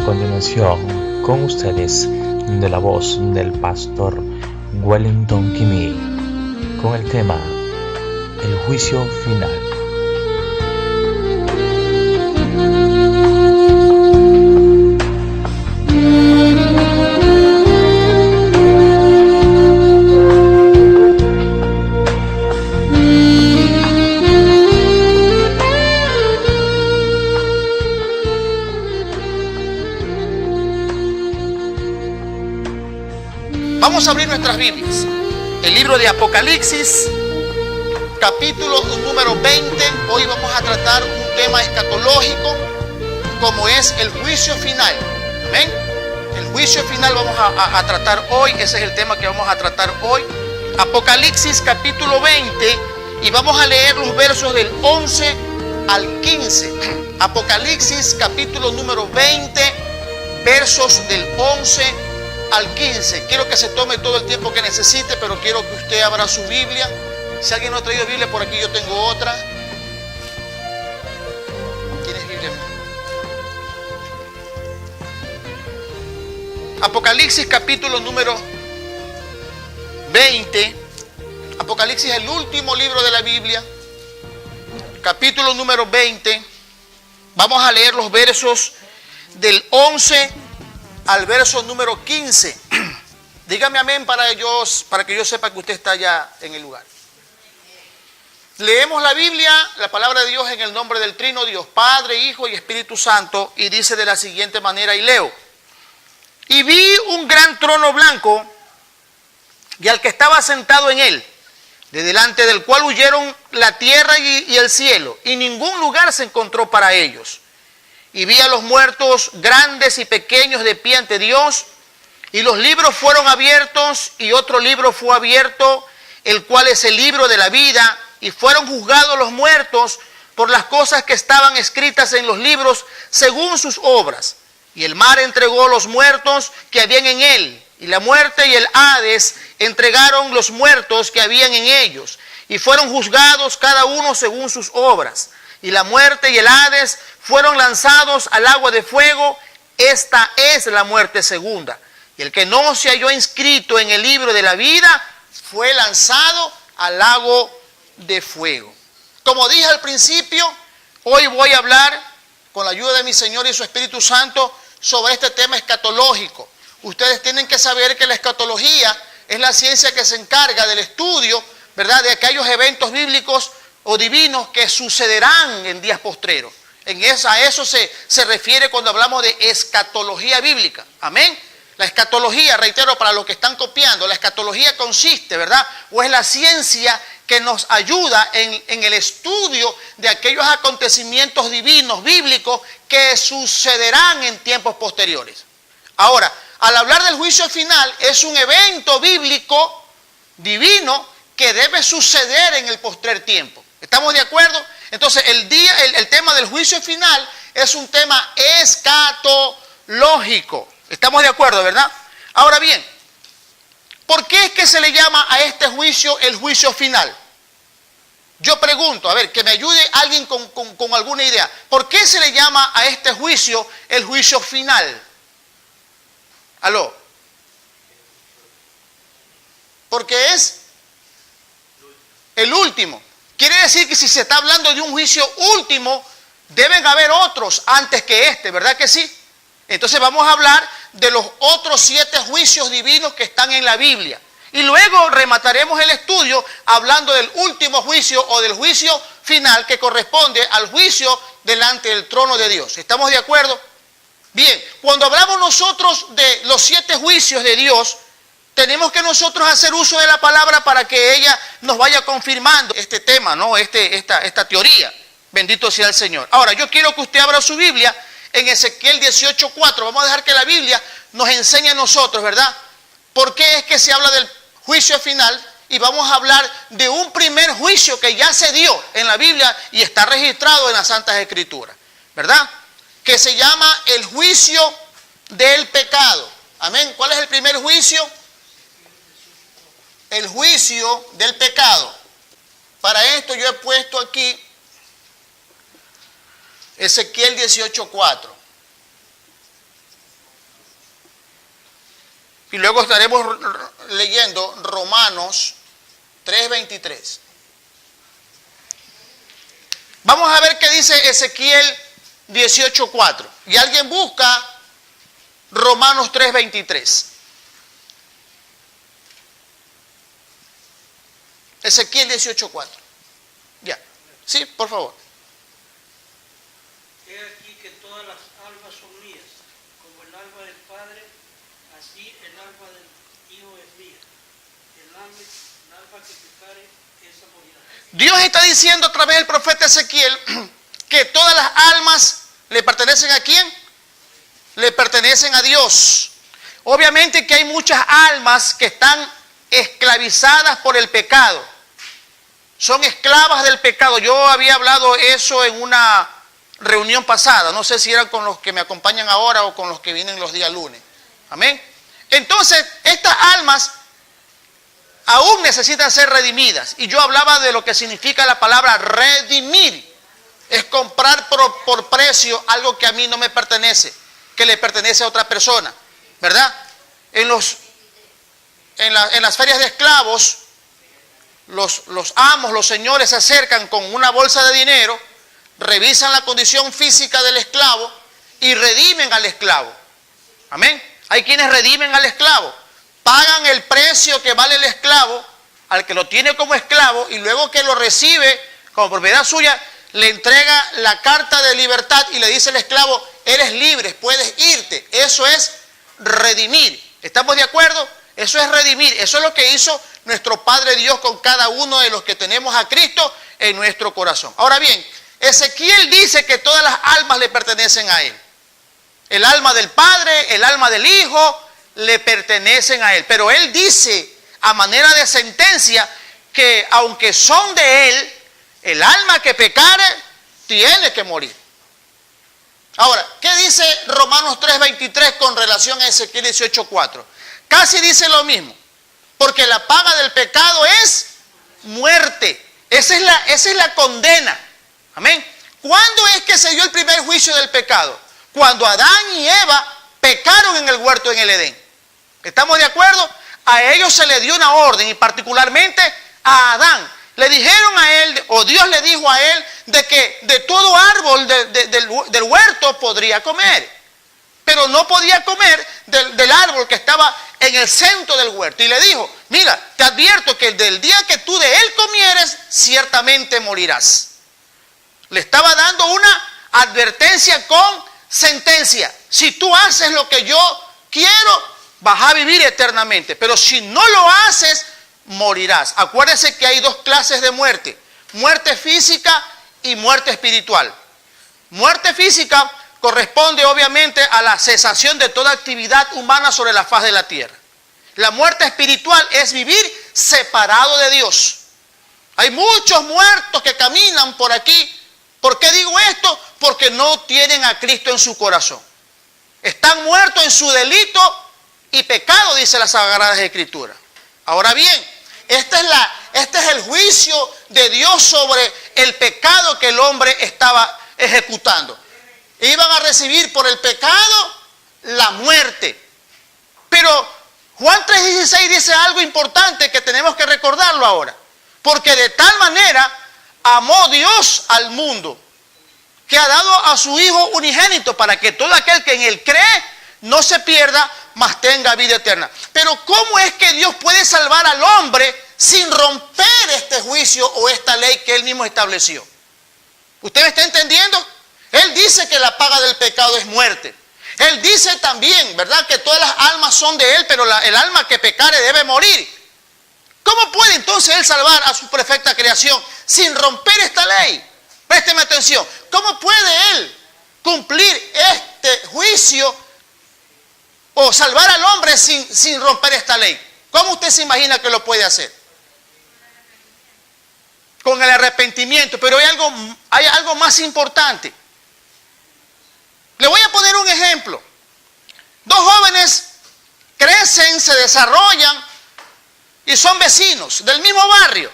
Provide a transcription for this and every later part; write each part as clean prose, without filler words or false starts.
continuación, con ustedes, de la voz del pastor Wellington Kimi, con el tema El juicio final. Vamos a abrir nuestras Biblias. El libro de Apocalipsis, capítulo número 20. Hoy vamos a tratar un tema escatológico, como es el juicio final. Amén. El juicio final vamos a tratar hoy. Ese es el tema que vamos a tratar hoy. Apocalipsis, capítulo 20. Y vamos a leer los versos del 11 al 15. Apocalipsis, capítulo número 20, versos del 11 al 15. Quiero que se tome todo el tiempo que necesite, pero quiero que usted abra su Biblia. Si alguien no ha traído Biblia, por aquí yo tengo otra. ¿Tienes Biblia? Apocalipsis capítulo número 20. Apocalipsis es el último libro de la Biblia. Capítulo número 20. Vamos a leer los versos del 11 al verso número 15. Dígame amén para que yo sepa que usted está ya en el lugar. Leemos la Biblia, la palabra de Dios, en el nombre del Trino Dios, Padre, Hijo y Espíritu Santo, y dice de la siguiente manera, y leo: y vi un gran trono blanco y al que estaba sentado en él, de delante del cual huyeron la tierra y el cielo, y ningún lugar se encontró para ellos. Y vi a los muertos grandes y pequeños de pie ante Dios, y los libros fueron abiertos, y otro libro fue abierto, el cual es el libro de la vida, y fueron juzgados los muertos por las cosas que estaban escritas en los libros según sus obras. Y el mar entregó los muertos que habían en él, y la muerte y el Hades entregaron los muertos que habían en ellos, y fueron juzgados cada uno según sus obras. Y la muerte y el Hades fueron lanzados al agua de fuego. Esta es la muerte segunda. Y el que no se halló inscrito en el libro de la vida fue lanzado al lago de fuego. Como dije al principio, hoy voy a hablar, con la ayuda de mi Señor y su Espíritu Santo, sobre este tema escatológico. Ustedes tienen que saber que la escatología es la ciencia que se encarga del estudio, ¿verdad?, de aquellos eventos bíblicos o divinos que sucederán en días postreros. A eso se refiere cuando hablamos de escatología bíblica. Amén. La escatología, reitero, para los que están copiando, la escatología consiste, ¿verdad?, o es la ciencia que nos ayuda en el estudio de aquellos acontecimientos divinos, bíblicos, que sucederán en tiempos posteriores. Ahora, al hablar del juicio final, es un evento bíblico, divino, que debe suceder en el postrer tiempo. ¿Estamos de acuerdo? Entonces, el tema del juicio final es un tema escatológico. ¿Estamos de acuerdo, verdad? Ahora bien, ¿por qué es que se le llama a este juicio el juicio final? Yo pregunto, a ver, que me ayude alguien con alguna idea. ¿Por qué se le llama a este juicio el juicio final? ¿Aló? Porque es el último. Quiere decir que si se está hablando de un juicio último, deben haber otros antes que este, ¿verdad que sí? Entonces vamos a hablar de los otros 7 juicios divinos que están en la Biblia. Y luego remataremos el estudio hablando del último juicio o del juicio final, que corresponde al juicio delante del trono de Dios. ¿Estamos de acuerdo? Bien, cuando hablamos nosotros de los 7 juicios de Dios, tenemos que nosotros hacer uso de la palabra para que ella nos vaya confirmando este tema, ¿no? Esta teoría. Bendito sea el Señor. Ahora, yo quiero que usted abra su Biblia en Ezequiel 18:4. Vamos a dejar que la Biblia nos enseñe a nosotros, ¿verdad?, por qué es que se habla del juicio final, y vamos a hablar de un primer juicio que ya se dio en la Biblia y está registrado en las Santas Escrituras, ¿verdad?, que se llama el juicio del pecado. Amén. ¿Cuál es el primer juicio? El juicio del pecado. Para esto yo he puesto aquí Ezequiel 18:4. Y luego estaremos leyendo Romanos 3:23. Vamos a ver qué dice Ezequiel 18:4. Y alguien busca Romanos 3:23. Ezequiel 18:4. Ya. Sí, por favor. He aquí que todas las almas son mías, como el alma del Padre, así el alma del Hijo es mía. El alma que pecare, esa morirá. Dios está diciendo a través del profeta Ezequiel que todas las almas le pertenecen ¿a quién? Le pertenecen a Dios. Obviamente que hay muchas almas que están esclavizadas por el pecado. Son esclavas del pecado. Yo había hablado eso en una reunión pasada. No sé si eran con los que me acompañan ahora o con los que vienen los días lunes. Amén. Entonces, estas almas aún necesitan ser redimidas. Y yo hablaba de lo que significa la palabra redimir. Es comprar por precio algo que a mí no me pertenece, que le pertenece a otra persona, ¿verdad? En las ferias de esclavos, los amos, los señores se acercan con una bolsa de dinero, revisan la condición física del esclavo y redimen al esclavo. Amén. Hay quienes redimen al esclavo, pagan el precio que vale el esclavo al que lo tiene como esclavo y luego que lo recibe como propiedad suya, le entrega la carta de libertad y le dice al esclavo, eres libre, puedes irte. Eso es redimir. ¿Estamos de acuerdo? Eso es redimir. Eso es lo que hizo nuestro Padre Dios con cada uno de los que tenemos a Cristo en nuestro corazón. Ahora bien, Ezequiel dice que todas las almas le pertenecen a Él. El alma del Padre, el alma del Hijo, le pertenecen a Él. Pero Él dice, a manera de sentencia, que aunque son de Él, el alma que pecare tiene que morir. Ahora, ¿qué dice Romanos 3:23 con relación a Ezequiel 18:4? Casi dice lo mismo. Porque la paga del pecado es muerte. Esa es la condena. Amén. ¿Cuándo es que se dio el primer juicio del pecado? Cuando Adán y Eva pecaron en el huerto en el Edén. ¿Estamos de acuerdo? A ellos se le dio una orden y particularmente a Adán. Le dijeron a él, o Dios le dijo a él, de que de todo árbol del huerto podría comer. Pero no podía comer del árbol que estaba en el centro del huerto. Y le dijo, mira, te advierto que del día que tú de él comieres, ciertamente morirás. Le estaba dando una advertencia con sentencia. Si tú haces lo que yo quiero, vas a vivir eternamente. Pero si no lo haces, morirás. Acuérdese que hay dos clases de muerte. Muerte física y muerte espiritual. Muerte física corresponde obviamente a la cesación de toda actividad humana sobre la faz de la tierra. La muerte espiritual es vivir separado de Dios. Hay muchos muertos que caminan por aquí. ¿Por qué digo esto? Porque no tienen a Cristo en su corazón. Están muertos en su delito y pecado, dice las Sagradas Escrituras. Ahora bien, este es el juicio de Dios sobre el pecado que el hombre estaba ejecutando. Iban a recibir por el pecado la muerte. Pero Juan 3:16 dice algo importante que tenemos que recordarlo ahora. Porque de tal manera amó Dios al mundo, que ha dado a su Hijo unigénito para que todo aquel que en Él cree no se pierda, mas tenga vida eterna. Pero ¿cómo es que Dios puede salvar al hombre sin romper este juicio o esta ley que Él mismo estableció? ¿Usted me está entendiendo? Él dice que la paga del pecado es muerte. Él dice también, ¿verdad?, que todas las almas son de Él, pero el alma que pecare debe morir. ¿Cómo puede entonces Él salvar a su perfecta creación sin romper esta ley? Présteme atención. ¿Cómo puede Él cumplir este juicio o salvar al hombre sin romper esta ley? ¿Cómo usted se imagina que lo puede hacer? Con el arrepentimiento. Pero hay algo más importante. Le voy a poner un ejemplo. Dos jóvenes crecen, se desarrollan y son vecinos del mismo barrio.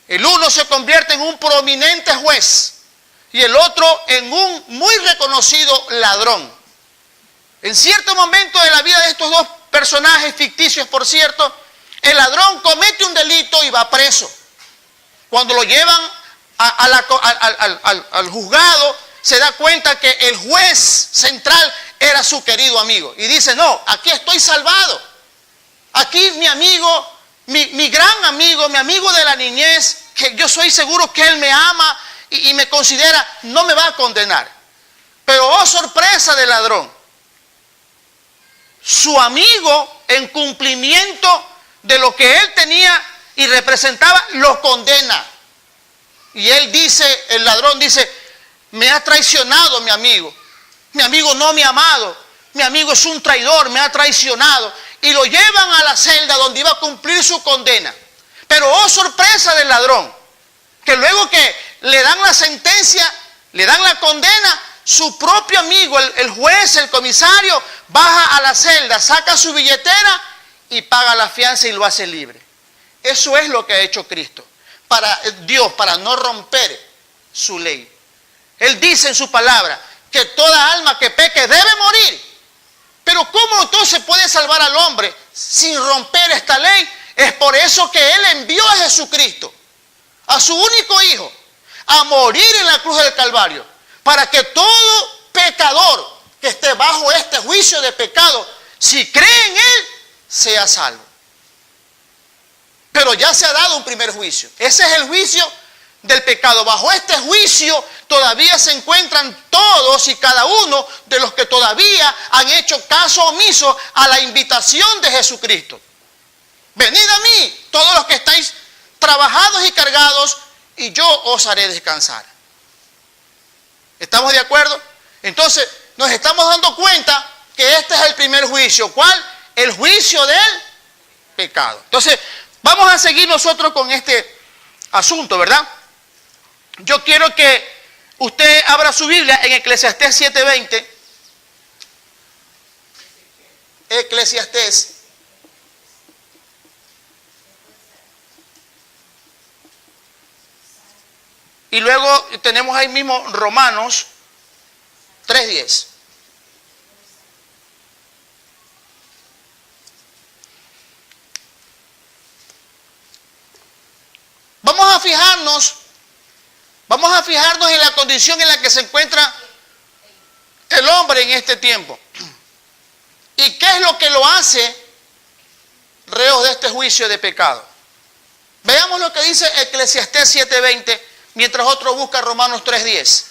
El uno se convierte en un prominente juez y el otro en un muy reconocido ladrón. En cierto momento de la vida de estos dos personajes ficticios, por cierto, el ladrón comete un delito y va preso. Cuando lo llevan al juzgado, se da cuenta que el juez central era su querido amigo. Y dice, no, aquí estoy salvado. Aquí mi amigo, mi gran amigo, mi amigo de la niñez, que yo soy seguro que él me ama y me considera, no me va a condenar. Pero oh sorpresa del ladrón, su amigo, en cumplimiento de lo que él tenía y representaba, lo condena. Y él dice, el ladrón dice, me ha traicionado mi amigo no me ha amado, mi amigo es un traidor, me ha traicionado. Y lo llevan a la celda donde iba a cumplir su condena. Pero oh sorpresa del ladrón, que luego que le dan la sentencia, le dan la condena, su propio amigo, el juez, el comisario, baja a la celda, saca su billetera y paga la fianza y lo hace libre. Eso es lo que ha hecho Cristo, para Dios, para no romper su ley. Él dice en su palabra que toda alma que peque debe morir. Pero ¿cómo entonces puede salvar al hombre sin romper esta ley? Es por eso que Él envió a Jesucristo, a su único Hijo, a morir en la cruz del Calvario, para que todo pecador que esté bajo este juicio de pecado, si cree en Él, sea salvo. Pero ya se ha dado un primer juicio. Ese es el juicio del pecado. Bajo este juicio todavía se encuentran todos y cada uno de los que todavía han hecho caso omiso a la invitación de Jesucristo. Venid a mí, todos los que estáis trabajados y cargados, y yo os haré descansar. ¿Estamos de acuerdo? Entonces, nos estamos dando cuenta que este es el primer juicio. ¿Cuál? El juicio del pecado. Entonces, vamos a seguir nosotros con este asunto, ¿verdad? Yo quiero que usted abra su Biblia en Eclesiastés 7:20. Eclesiastés. Y luego tenemos ahí mismo Romanos 3:10. Vamos a fijarnos en la condición en la que se encuentra el hombre en este tiempo. ¿Y qué es lo que lo hace reo de este juicio de pecado? Veamos lo que dice Eclesiastés 7:20, mientras otro busca Romanos 3:10.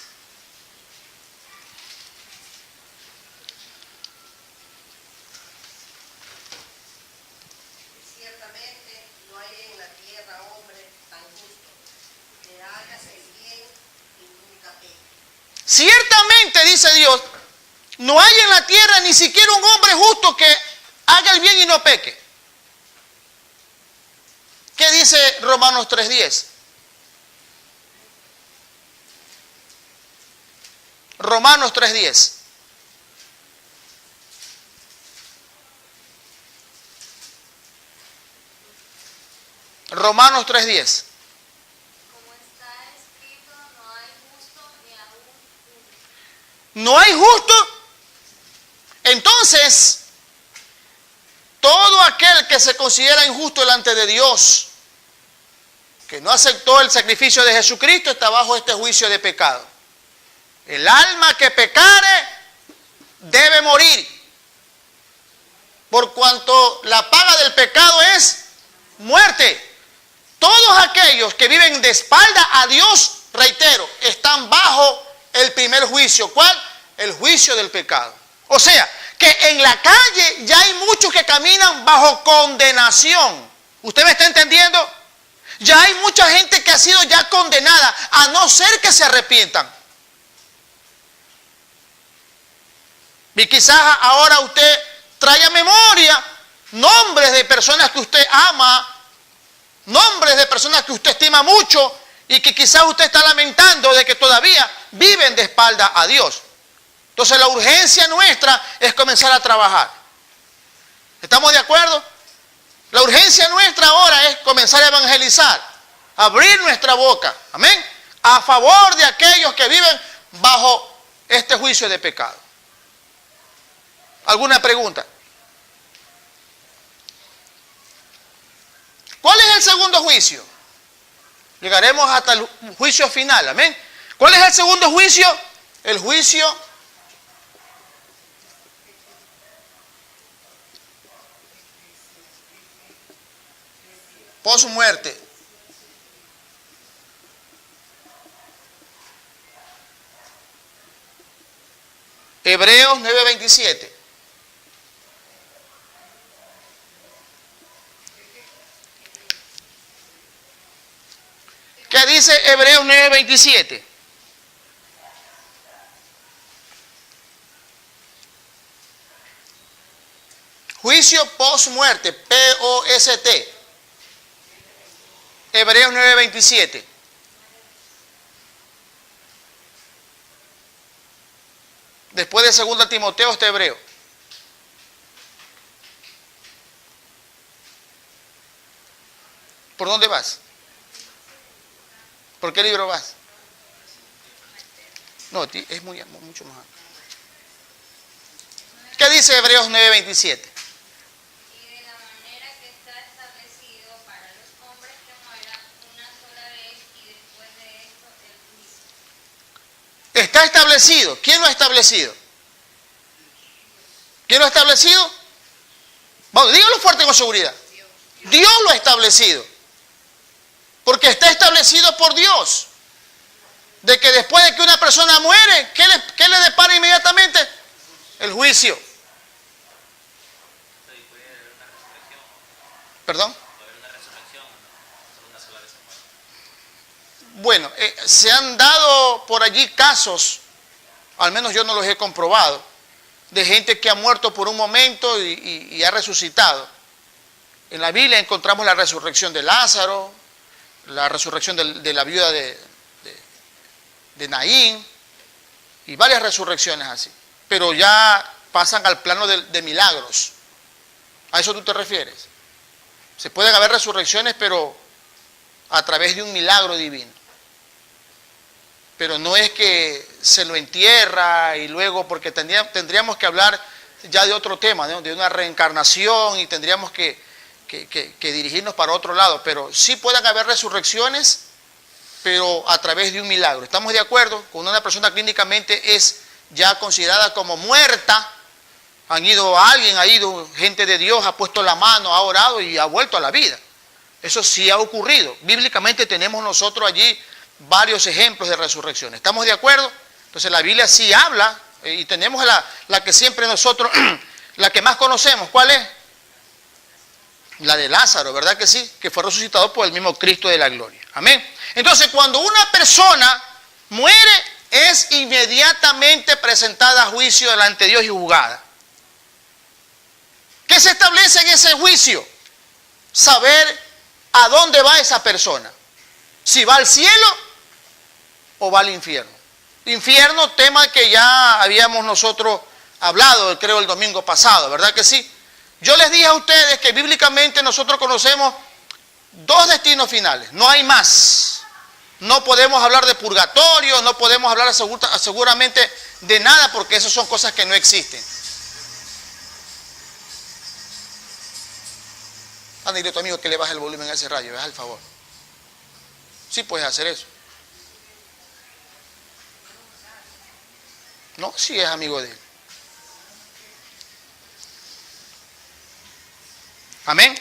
Ciertamente, dice Dios, no hay en la tierra ni siquiera un hombre justo que haga el bien y no peque. ¿Qué dice Romanos 3:10? Romanos 3:10. Romanos 3:10. ¿No hay justo? Entonces, todo aquel que se considera injusto delante de Dios, que no aceptó el sacrificio de Jesucristo, está bajo este juicio de pecado. El alma que pecare debe morir, por cuanto la paga del pecado es muerte. Todos aquellos que viven de espalda a Dios, reitero, están bajo el primer juicio. ¿Cuál? El juicio del pecado. O sea, que en la calle ya hay muchos que caminan bajo condenación. ¿Usted me está entendiendo? Ya hay mucha gente que ha sido ya condenada, a no ser que se arrepientan. Y quizás ahora usted trae a memoria nombres de personas que usted ama, nombres de personas que usted estima mucho, y que quizás usted está lamentando de que todavía viven de espalda a Dios. Entonces la urgencia nuestra es comenzar a trabajar. ¿Estamos de acuerdo? La urgencia nuestra ahora es comenzar a evangelizar, abrir nuestra boca, amén, a favor de aquellos que viven bajo este juicio de pecado. ¿Alguna pregunta? el segundo juicio? Llegaremos hasta el juicio final, amén. ¿Cuál es el segundo juicio? El juicio post-muerte. Hebreos 9:27. ¿Qué dice Hebreos 9:27? Juicio post-muerte, P-O-S-T. Hebreos 9:27. Después de 2 Timoteo está Hebreo. ¿Por dónde vas? ¿Por qué libro vas? No, es mucho más. ¿Qué dice Hebreos 9:27? Y de la manera que está establecido para los hombres que mueran una sola vez y después de esto el juicio. Está establecido. ¿Quién lo ha establecido? ¿Quién lo ha establecido? Vamos, dígalo fuerte con seguridad. Dios lo ha establecido. Porque está establecido por Dios. De que después de que una persona muere, ¿qué le depara inmediatamente? El juicio. ¿Perdón? Bueno, se han dado por allí casos, al menos yo no los he comprobado, de gente que ha muerto por un momento y ha resucitado. En la Biblia encontramos la resurrección de Lázaro, la resurrección de la viuda de Naín y varias resurrecciones así. Pero ya pasan al plano de milagros. ¿A eso tú te refieres? Se pueden haber resurrecciones, pero a través de un milagro divino. Pero no es que se lo entierra y luego, porque tendríamos que hablar ya de otro tema, ¿no? De una reencarnación, y tendríamos que dirigirnos para otro lado. Pero sí pueden haber resurrecciones, pero a través de un milagro. ¿Estamos de acuerdo? Cuando una persona clínicamente es ya considerada como muerta, alguien ha ido, gente de Dios, ha puesto la mano, ha orado y ha vuelto a la vida. Eso sí ha ocurrido. Bíblicamente tenemos nosotros allí varios ejemplos de resurrección. ¿Estamos de acuerdo? Entonces la Biblia sí habla, y tenemos la que siempre nosotros, la que más conocemos. ¿Cuál es? La de Lázaro, ¿verdad que sí? Que fue resucitado por el mismo Cristo de la gloria. Amén. Entonces, cuando una persona muere, es inmediatamente presentada a juicio delante de Dios y juzgada. ¿Qué se establece en ese juicio? Saber a dónde va esa persona. Si va al cielo o va al infierno. Infierno, tema que ya habíamos nosotros hablado, creo, el domingo pasado, ¿verdad que sí? Yo les dije a ustedes que bíblicamente nosotros conocemos dos destinos finales, no hay más. No podemos hablar de purgatorio, no podemos hablar seguramente de nada, porque esas son cosas que no existen. Anda, dile a tu amigo que le baje el volumen a ese radio, haz el favor. Sí puedes hacer eso. No, sí es amigo de él. Amén.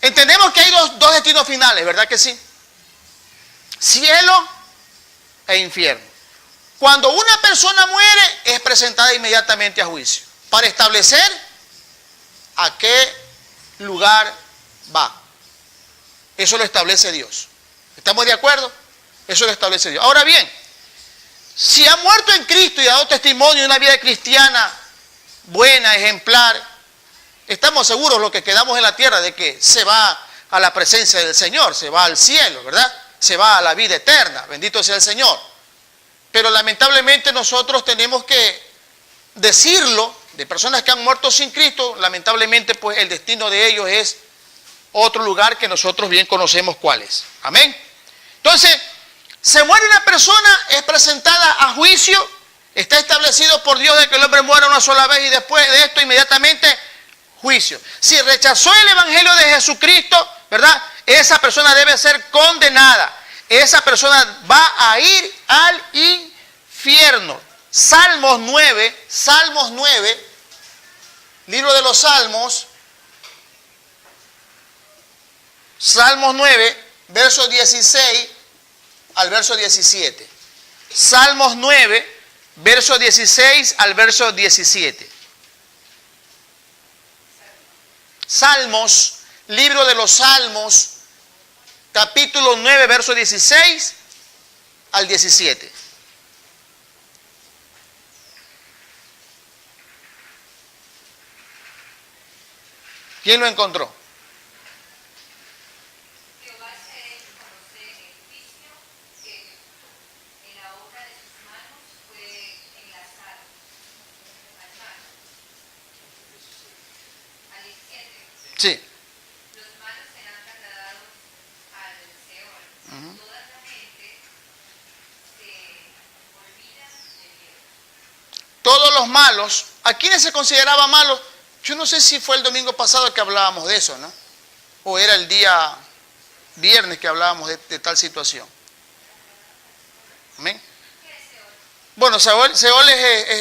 Entendemos que hay dos destinos finales, ¿verdad que sí? Cielo e infierno. Cuando una persona muere, es presentada inmediatamente a juicio para establecer a qué lugar va. Eso lo establece Dios. ¿Estamos de acuerdo? Eso lo establece Dios. Ahora bien, si ha muerto en Cristo y ha dado testimonio de una vida cristiana buena, ejemplar, estamos seguros los que quedamos en la tierra de que se va a la presencia del Señor, se va al cielo, ¿verdad? Se va a la vida eterna, bendito sea el Señor. Pero lamentablemente nosotros tenemos que decirlo, de personas que han muerto sin Cristo, lamentablemente pues el destino de ellos es otro lugar que nosotros bien conocemos cuál es. Amén. Entonces, se muere una persona, es presentada a juicio, está establecido por Dios de que el hombre muera una sola vez y después de esto inmediatamente juicio. Si rechazó el evangelio de Jesucristo, ¿verdad? Esa persona debe ser condenada. Esa persona va a ir al infierno. Salmos 9, libro de los Salmos, Salmos 9, verso 16 al verso 17. Salmos 9, verso 16 al verso 17. Salmos, libro de los Salmos, capítulo 9, verso 16 al 17. ¿Quién lo encontró? Jehová se ha hecho conocer el juicio que ejecutó. En la obra de sus manos fue enlazado al mar. Al 17. Sí. Los malos serán trasladados al Seol. Toda la gente se olvida de Dios. Todos los malos, ¿a quiénes se consideraba malos? Yo no sé si fue el domingo pasado que hablábamos de eso, ¿no? O era el día viernes que hablábamos de tal situación. ¿Amén? Bueno, Seol es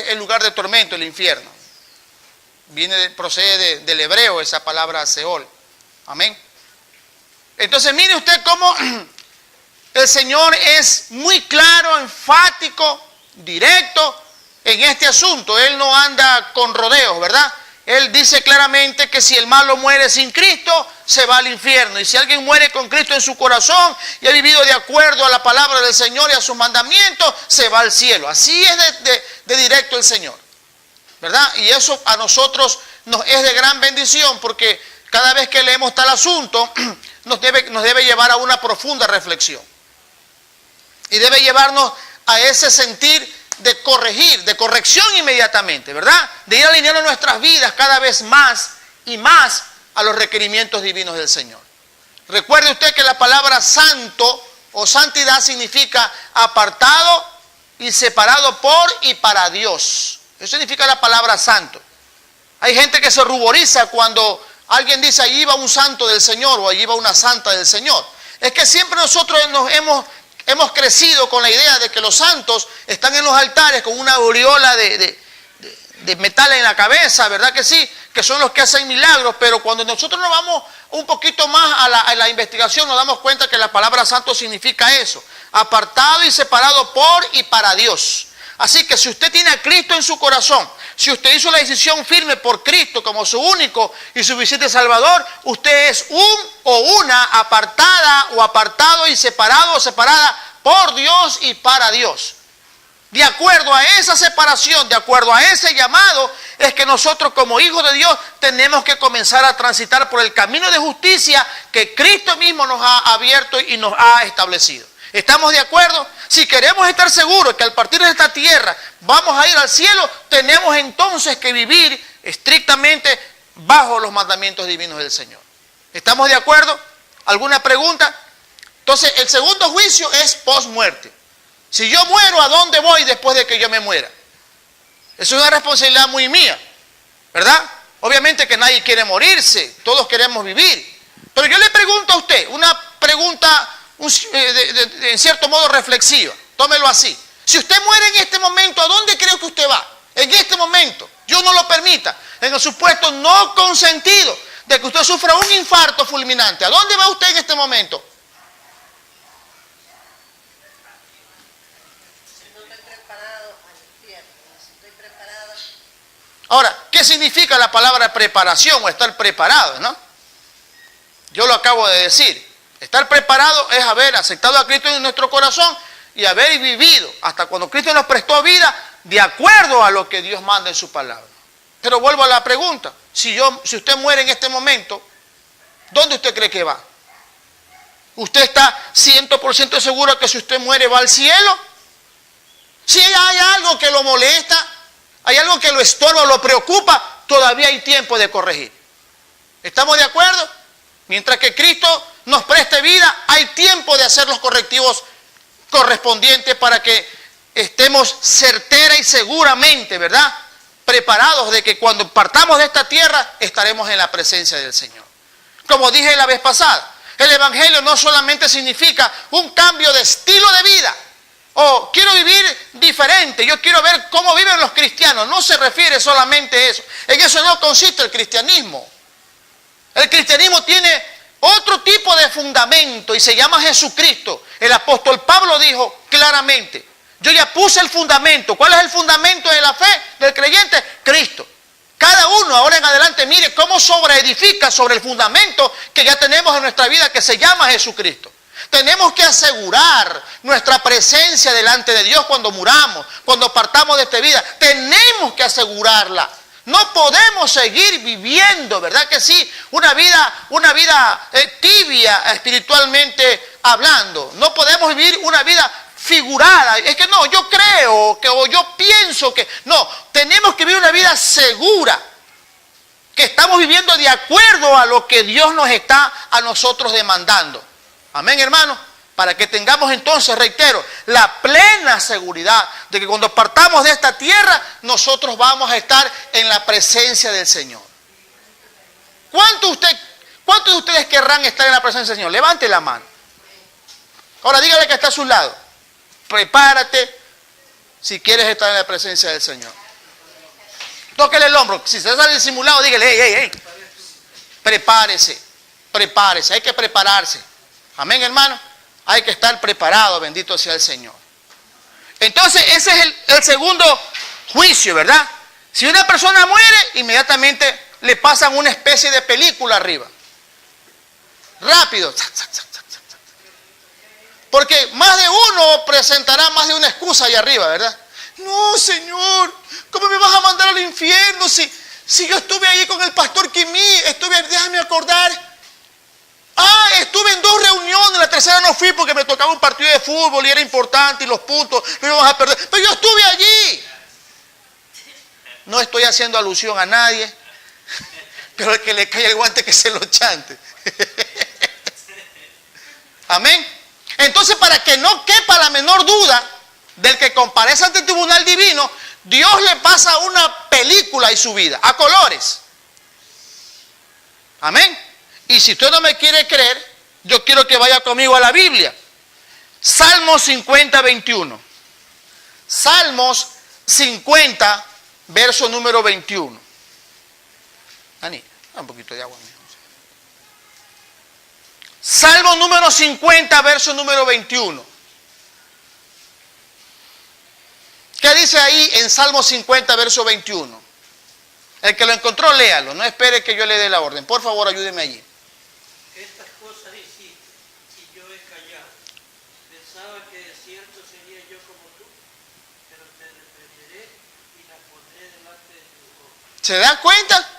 el lugar de tormento, el infierno. Procede del hebreo esa palabra Seol. Amén. Entonces mire usted cómo el Señor es muy claro, enfático, directo en este asunto. Él no anda con rodeos, ¿verdad? Él dice claramente que si el malo muere sin Cristo, se va al infierno. Y si alguien muere con Cristo en su corazón y ha vivido de acuerdo a la palabra del Señor y a sus mandamientos, se va al cielo. Así es de directo el Señor, ¿verdad? Y eso a nosotros nos es de gran bendición, porque cada vez que leemos tal asunto, nos debe llevar a una profunda reflexión. Y debe llevarnos a ese sentir de corregir, de corrección inmediatamente, ¿verdad? De ir alineando nuestras vidas cada vez más y más a los requerimientos divinos del Señor. Recuerde usted que la palabra santo o santidad significa apartado y separado por y para Dios. Eso significa la palabra santo. Hay gente que se ruboriza cuando alguien dice allí va un santo del Señor o allí va una santa del Señor. Es que siempre nosotros nos hemos crecido con la idea de que los santos están en los altares con una aureola de metal en la cabeza, ¿verdad que sí? Que son los que hacen milagros, pero cuando nosotros nos vamos un poquito más a la investigación, nos damos cuenta que la palabra santo significa eso, apartado y separado por y para Dios. Así que si usted tiene a Cristo en su corazón, si usted hizo la decisión firme por Cristo como su único y suficiente Salvador, usted es un o una apartada o apartado y separado o separada por Dios y para Dios. De acuerdo a esa separación, de acuerdo a ese llamado, es que nosotros como hijos de Dios tenemos que comenzar a transitar por el camino de justicia que Cristo mismo nos ha abierto y nos ha establecido. ¿Estamos de acuerdo? Si queremos estar seguros que al partir de esta tierra vamos a ir al cielo, tenemos entonces que vivir estrictamente bajo los mandamientos divinos del Señor. ¿Estamos de acuerdo? ¿Alguna pregunta? Entonces, el segundo juicio es post-muerte. Si yo muero, ¿a dónde voy después de que yo me muera? Eso es una responsabilidad muy mía, ¿verdad? Obviamente que nadie quiere morirse, todos queremos vivir. Pero yo le pregunto a usted, una pregunta en cierto modo reflexiva, tómelo así. Si usted muere en este momento, ¿a dónde cree que usted va? En este momento, Dios no lo permita, en el supuesto no consentido de que usted sufra un infarto fulminante, ¿a dónde va usted en este momento? Ahora, ¿qué significa la palabra preparación o estar preparado, no? Yo lo acabo de decir. Estar preparado es haber aceptado a Cristo en nuestro corazón y haber vivido hasta cuando Cristo nos prestó vida de acuerdo a lo que Dios manda en su palabra. Pero vuelvo a la pregunta, si usted muere en este momento, ¿dónde usted cree que va? ¿Usted está 100% seguro que si usted muere va al cielo? Si hay algo que lo molesta, hay algo que lo estorba o lo preocupa, todavía hay tiempo de corregir. ¿Estamos de acuerdo? Mientras que Cristo nos preste vida, hay tiempo de hacer los correctivos correspondientes para que estemos certera y seguramente, ¿verdad?, preparados de que cuando partamos de esta tierra estaremos en la presencia del Señor. Como dije la vez pasada, el Evangelio no solamente significa un cambio de estilo de vida, o quiero vivir diferente, yo quiero ver cómo viven los cristianos. No se refiere solamente a eso. En eso no consiste el cristianismo. El cristianismo tiene otro tipo de fundamento y se llama Jesucristo. El apóstol Pablo dijo claramente, yo ya puse el fundamento. ¿Cuál es el fundamento de la fe del creyente? Cristo. Cada uno ahora en adelante mire cómo sobreedifica sobre el fundamento que ya tenemos en nuestra vida, que se llama Jesucristo. Tenemos que asegurar nuestra presencia delante de Dios cuando muramos, cuando partamos de esta vida. Tenemos que asegurarla. No podemos seguir viviendo, ¿verdad que sí? Una vida tibia espiritualmente hablando. No podemos vivir una vida figurada. Es que no, yo creo que, o yo pienso que. No, tenemos que vivir una vida segura. Que estamos viviendo de acuerdo a lo que Dios nos está a nosotros demandando. Amén, hermano. Para que tengamos entonces, reitero, la plena seguridad de que cuando partamos de esta tierra, nosotros vamos a estar en la presencia del Señor. ¿Cuántos de ustedes querrán estar en la presencia del Señor? Levante la mano. Ahora dígale que está a su lado. Prepárate si quieres estar en la presencia del Señor. Tóquele el hombro. Si se sale disimulado, dígale, hey. Prepárese, hay que prepararse. Amén, hermano. Hay que estar preparado, bendito sea el Señor. Entonces, ese es el segundo juicio, ¿verdad? Si una persona muere, inmediatamente le pasan una especie de película arriba. Rápido. Porque más de uno presentará más de una excusa ahí arriba, ¿verdad? No, Señor, ¿cómo me vas a mandar al infierno si yo estuve ahí con el pastor Kimí? Déjame acordar. Estuve en 2 reuniones, la tercera no fui porque me tocaba un partido de fútbol y era importante y los puntos no íbamos a perder. Pero yo estuve allí. No estoy haciendo alusión a nadie, pero el que le cae el guante que se lo chante. Amén. Entonces, para que no quepa la menor duda del que comparece ante el tribunal divino, Dios le pasa una película y su vida, a colores. Amén. Y si usted no me quiere creer, yo quiero que vaya conmigo a la Biblia. Salmos 50, 21. Salmos 50, verso número 21. Dani, un poquito de agua. Salmo número 50, verso número 21. ¿Qué dice ahí en Salmo 50, verso 21? El que lo encontró, léalo. No espere que yo le dé la orden. Por favor, ayúdeme allí. Estas cosas hiciste y yo he callado. Pensaba que de cierto sería yo como tú, pero te reprenderé y la pondré delante de tus ojos. ¿Se dan cuenta?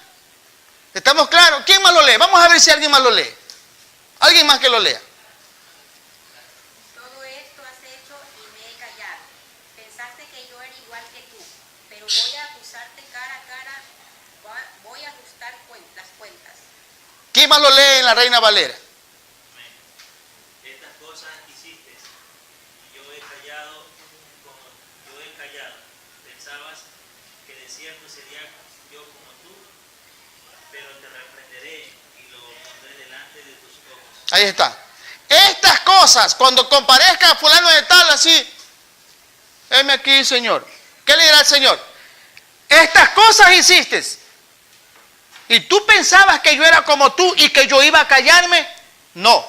¿Estamos claros? ¿Quién más lo lee? Vamos a ver si alguien más lo lee. Alguien más que lo lea. Todo esto has hecho y me he callado. Pensaste que yo era igual que tú, pero voy a acusarte cara a cara, voy a ajustar las cuentas. ¿Quién más lo lee en la Reina Valera? Estas cosas hiciste y yo he callado como yo he callado. Pensabas que de cierto sería yo como tú, pero te reprenderé y lo pondré delante de tus ojos. Ahí está. Estas cosas, cuando comparezca a fulano de tal, así, heme aquí, Señor. ¿Qué le dirá el Señor? Estas cosas hiciste. ¿Y tú pensabas que yo era como tú y que yo iba a callarme? No.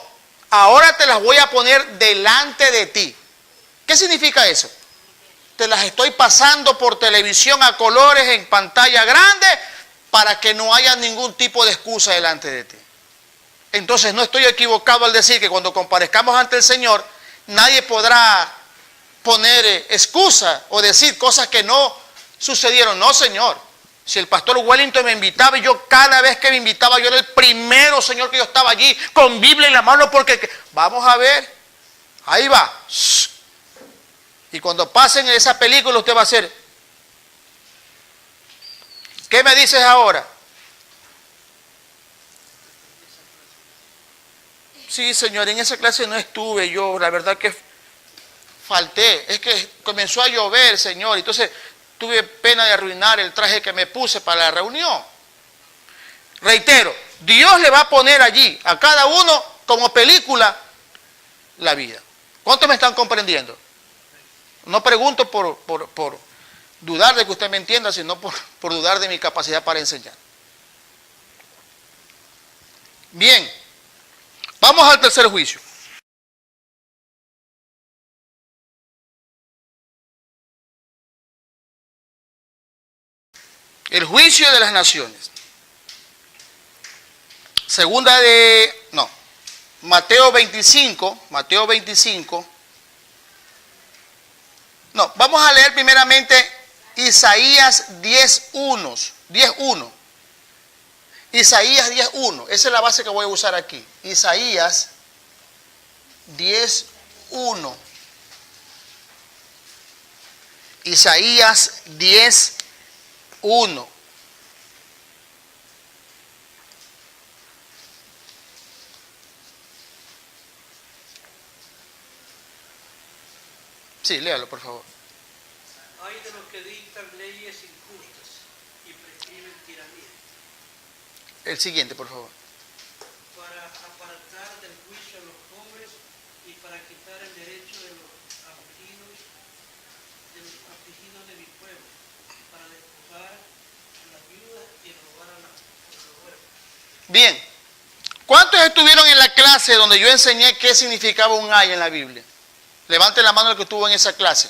Ahora te las voy a poner delante de ti. ¿Qué significa eso? Te las estoy pasando por televisión a colores en pantalla grande para que no haya ningún tipo de excusa delante de ti. Entonces no estoy equivocado al decir que cuando comparezcamos ante el Señor, nadie podrá poner excusa o decir cosas que no sucedieron. No, Señor. Si el pastor Wellington me invitaba y yo cada vez que me invitaba, yo era el primero, Señor, que yo estaba allí con Biblia en la mano porque... Vamos a ver. Ahí va. Y cuando pasen esa película usted va a hacer... ¿Qué me dices ahora? Sí, Señor, en esa clase no estuve yo, la verdad que falté. Es que comenzó a llover, Señor. Entonces tuve pena de arruinar el traje que me puse para la reunión. Reitero, Dios le va a poner allí a cada uno como película la vida. ¿Cuántos me están comprendiendo? No pregunto por dudar de que usted me entienda, sino por dudar de mi capacidad para enseñar. Bien, vamos al tercer juicio. El juicio de las naciones. Mateo 25. No, vamos a leer primeramente Isaías 10:1. Isaías 10:1. Esa es la base que voy a usar aquí. Isaías 10:1. Isaías 10:1. Sí, léalo, por favor. Hay de los que dictan leyes injustas y prescriben tiranía, El siguiente, por favor. para apartar del juicio a los pobres y para quitar el derecho de los afligidos de mi pueblo, para despojar a las viudas y robar a los huérfanos. Bien. ¿Cuántos estuvieron en la clase donde yo enseñé qué significaba un ay en la Biblia? Levante la mano el que estuvo en esa clase.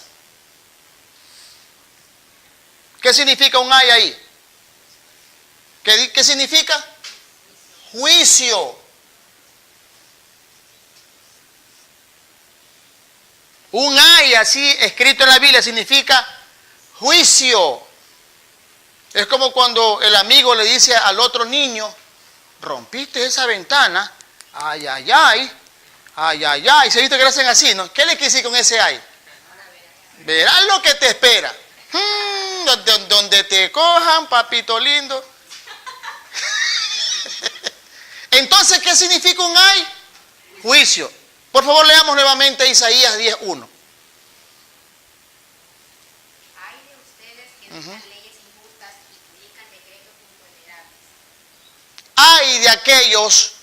¿Qué significa un ay ahí? ¿Qué significa? Juicio. Un ay así escrito en la Biblia significa juicio. Es como cuando el amigo le dice al otro niño, rompiste esa ventana, ay, ay, ay. Ay, ay, ay. ¿Se viste que lo hacen así, no? ¿Qué le quise con ese ay? Verás lo que te espera. Donde te cojan, papito lindo. Entonces, ¿qué significa un ay? Juicio. Por favor, leamos nuevamente Isaías 10:1. Hay de ustedes que dictan leyes injustas y publican decretos intolerables. Hay de aquellos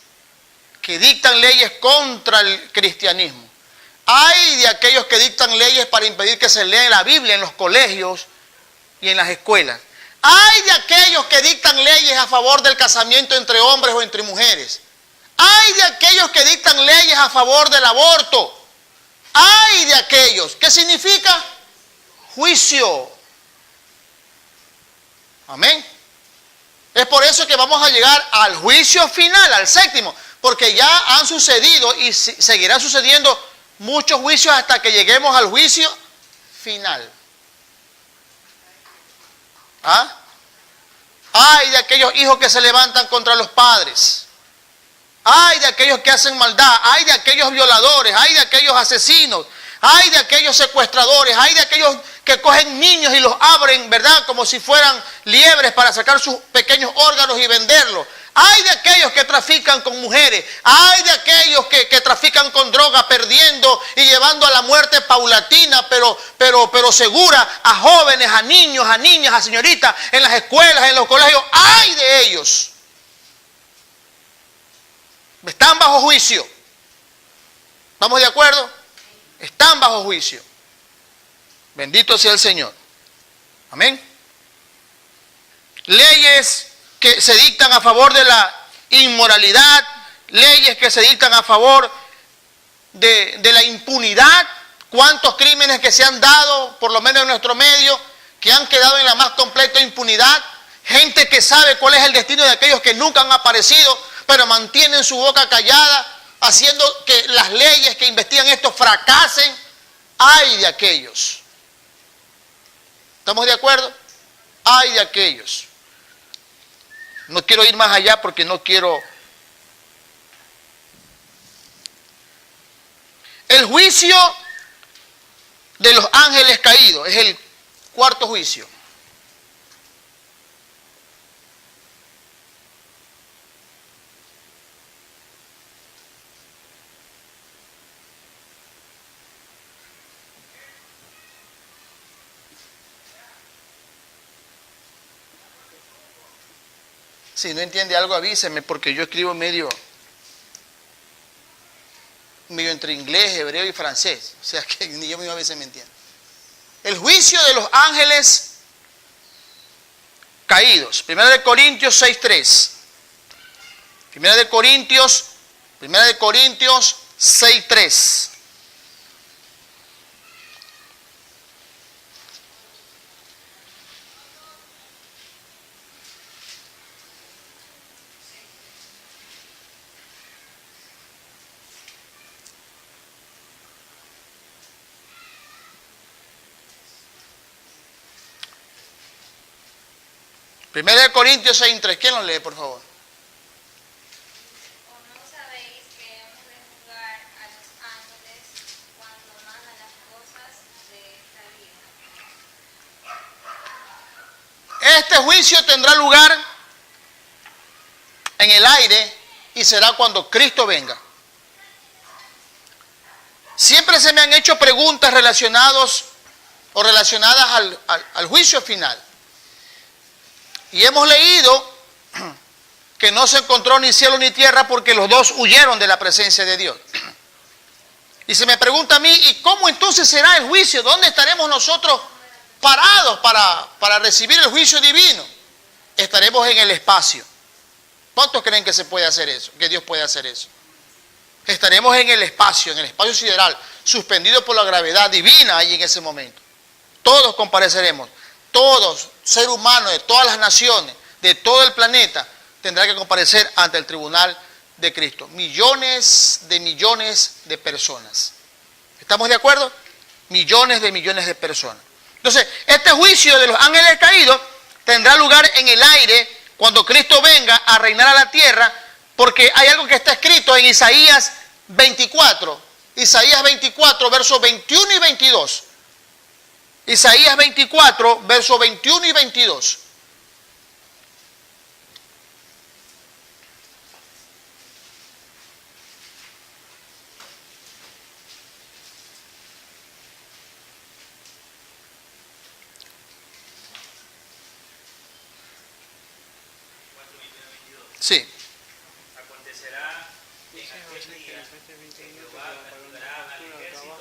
que dictan leyes contra el cristianismo. Hay de aquellos que dictan leyes para impedir que se lea la Biblia en los colegios y en las escuelas. Hay de aquellos que dictan leyes a favor del casamiento entre hombres o entre mujeres. Hay de aquellos que dictan leyes a favor del aborto. Hay de aquellos. ¿Qué significa? Juicio. Amén. Es por eso que vamos a llegar al juicio final, al séptimo. Porque ya han sucedido y seguirán sucediendo muchos juicios hasta que lleguemos al juicio final. ¿Ah? Hay de aquellos hijos que se levantan contra los padres. Hay de aquellos que hacen maldad. Hay de aquellos violadores. Hay de aquellos asesinos. Hay de aquellos secuestradores. Hay de aquellos que cogen niños y los abren, ¿verdad? Como si fueran liebres para sacar sus pequeños órganos y venderlos. Hay de aquellos que trafican con mujeres. Hay de aquellos que trafican con droga, perdiendo y llevando a la muerte paulatina, pero segura, a jóvenes, a niños, a niñas, a señoritas, en las escuelas, en los colegios. Hay de ellos. Están bajo juicio. ¿Estamos de acuerdo? Están bajo juicio. Bendito sea el Señor. Amén. Leyes que se dictan a favor de la inmoralidad, leyes que se dictan a favor de la impunidad. ¿Cuántos crímenes que se han dado, por lo menos en nuestro medio, que han quedado en la más completa impunidad? Gente que sabe cuál es el destino de aquellos que nunca han aparecido, pero mantienen su boca callada, haciendo que las leyes que investigan esto fracasen. Hay de aquellos. ¿Estamos de acuerdo? Hay de aquellos. No quiero ir más allá porque no quiero. El juicio de los ángeles caídos es el cuarto juicio. Si no entiende algo, avíseme, porque yo escribo medio entre inglés, hebreo y francés. O sea que ni yo mismo a veces me entiendo. El juicio de los ángeles caídos. 1 Corintios 6:3. 1 Corintios 6:3. Primera de Corintios 6:3. ¿Quién lo lee, por favor? ¿O no sabéis que hemos de juzgar a los ángeles cuando mandan las cosas de esta vida? Este juicio tendrá lugar en el aire y será cuando Cristo venga. Siempre se me han hecho preguntas relacionadas al juicio final. Y hemos leído que no se encontró ni cielo ni tierra porque los dos huyeron de la presencia de Dios. Y se me pregunta a mí, ¿y cómo entonces será el juicio? ¿Dónde estaremos nosotros parados para recibir el juicio divino? Estaremos en el espacio. ¿Cuántos creen que se puede hacer eso? Que Dios puede hacer eso. Estaremos en el espacio sideral, suspendido por la gravedad divina ahí en ese momento. Todos compareceremos. Todos, ser humanos de todas las naciones, de todo el planeta, tendrá que comparecer ante el tribunal de Cristo. Millones de personas. ¿Estamos de acuerdo? Millones de personas. Entonces, este juicio de los ángeles caídos tendrá lugar en el aire cuando Cristo venga a reinar a la tierra, porque hay algo que está escrito en Isaías 24. Isaías 24, versos 21 y 22. Isaías 24, versos 21 y 22. Sí. Acontecerá en aquel día que Jehová castigará al ejército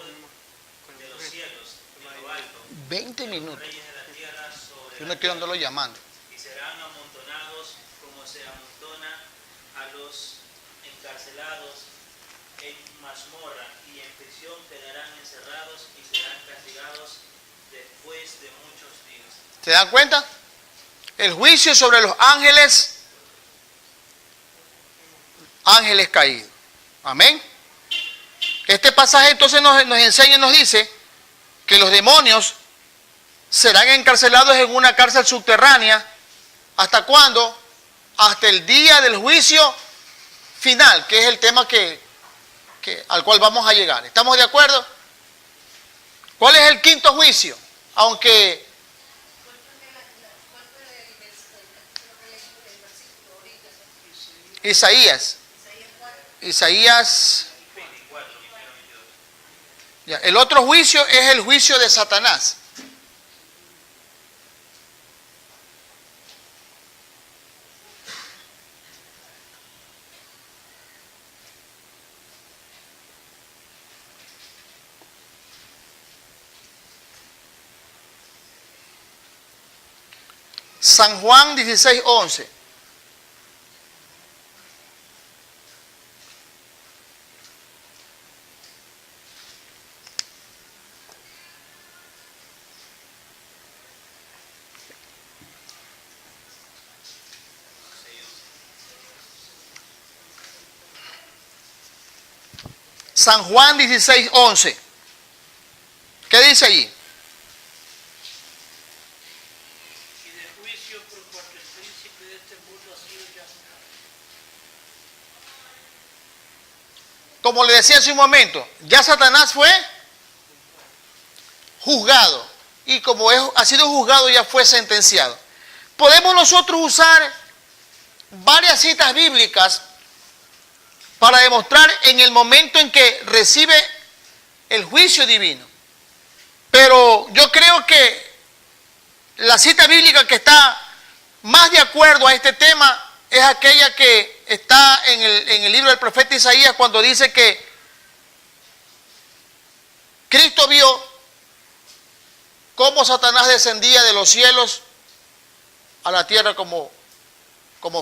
de los cielos en lo alto, 20 minutos. reyes de la tierra sobre Yo la no quiero andarlo llamando. y serán amontonados como se amontona a los encarcelados en mazmorra, y en prisión quedarán encerrados y serán castigados después de muchos días. ¿Se dan cuenta? El juicio sobre los ángeles caídos. Amén. Este pasaje entonces nos enseña y nos dice que los demonios serán encarcelados en una cárcel subterránea. ¿Hasta cuándo? Hasta el día del juicio final, que es el tema al cual vamos a llegar. ¿Estamos de acuerdo? ¿Cuál es el quinto juicio? Aunque Isaías. Ya, el otro juicio es el juicio de Satanás. San Juan 16:11. San Juan 16:11. ¿Qué dice allí? Y de juicio por cuanto el príncipe de este mundo ha sido ya. Como le decía hace un momento, ya Satanás fue juzgado. Y como ha sido juzgado, ya fue sentenciado. Podemos nosotros usar varias citas bíblicas para demostrar en el momento en que recibe el juicio divino. Pero yo creo que la cita bíblica que está más de acuerdo a este tema es aquella que está en el libro del profeta Isaías, cuando dice que Cristo vio cómo Satanás descendía de los cielos a la tierra como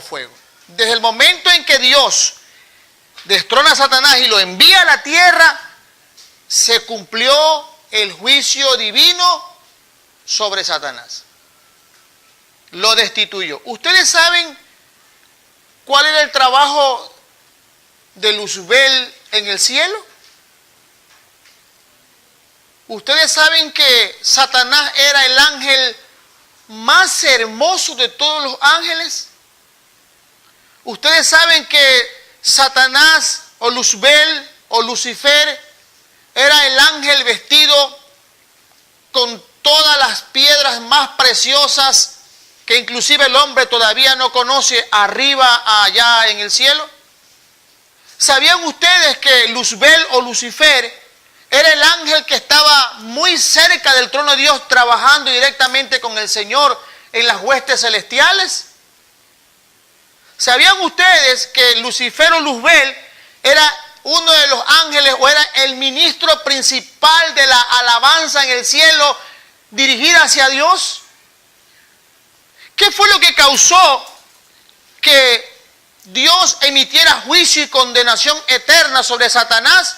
fuego. Desde el momento en que Dios destrona a Satanás y lo envía a la tierra, se cumplió el juicio divino sobre Satanás. Lo destituyó. ¿Ustedes saben cuál era el trabajo de Luzbel en el cielo? Ustedes saben que Satanás era el ángel más hermoso de todos los ángeles. Ustedes saben que Satanás o Luzbel o Lucifer era el ángel vestido con todas las piedras más preciosas que inclusive el hombre todavía no conoce arriba allá en el cielo. ¿Sabían ustedes que Luzbel o Lucifer era el ángel que estaba muy cerca del trono de Dios, trabajando directamente con el Señor en las huestes celestiales? ¿Sabían ustedes que Lucifer o Luzbel era uno de los ángeles o era el ministro principal de la alabanza en el cielo dirigida hacia Dios? ¿Qué fue lo que causó que Dios emitiera juicio y condenación eterna sobre Satanás?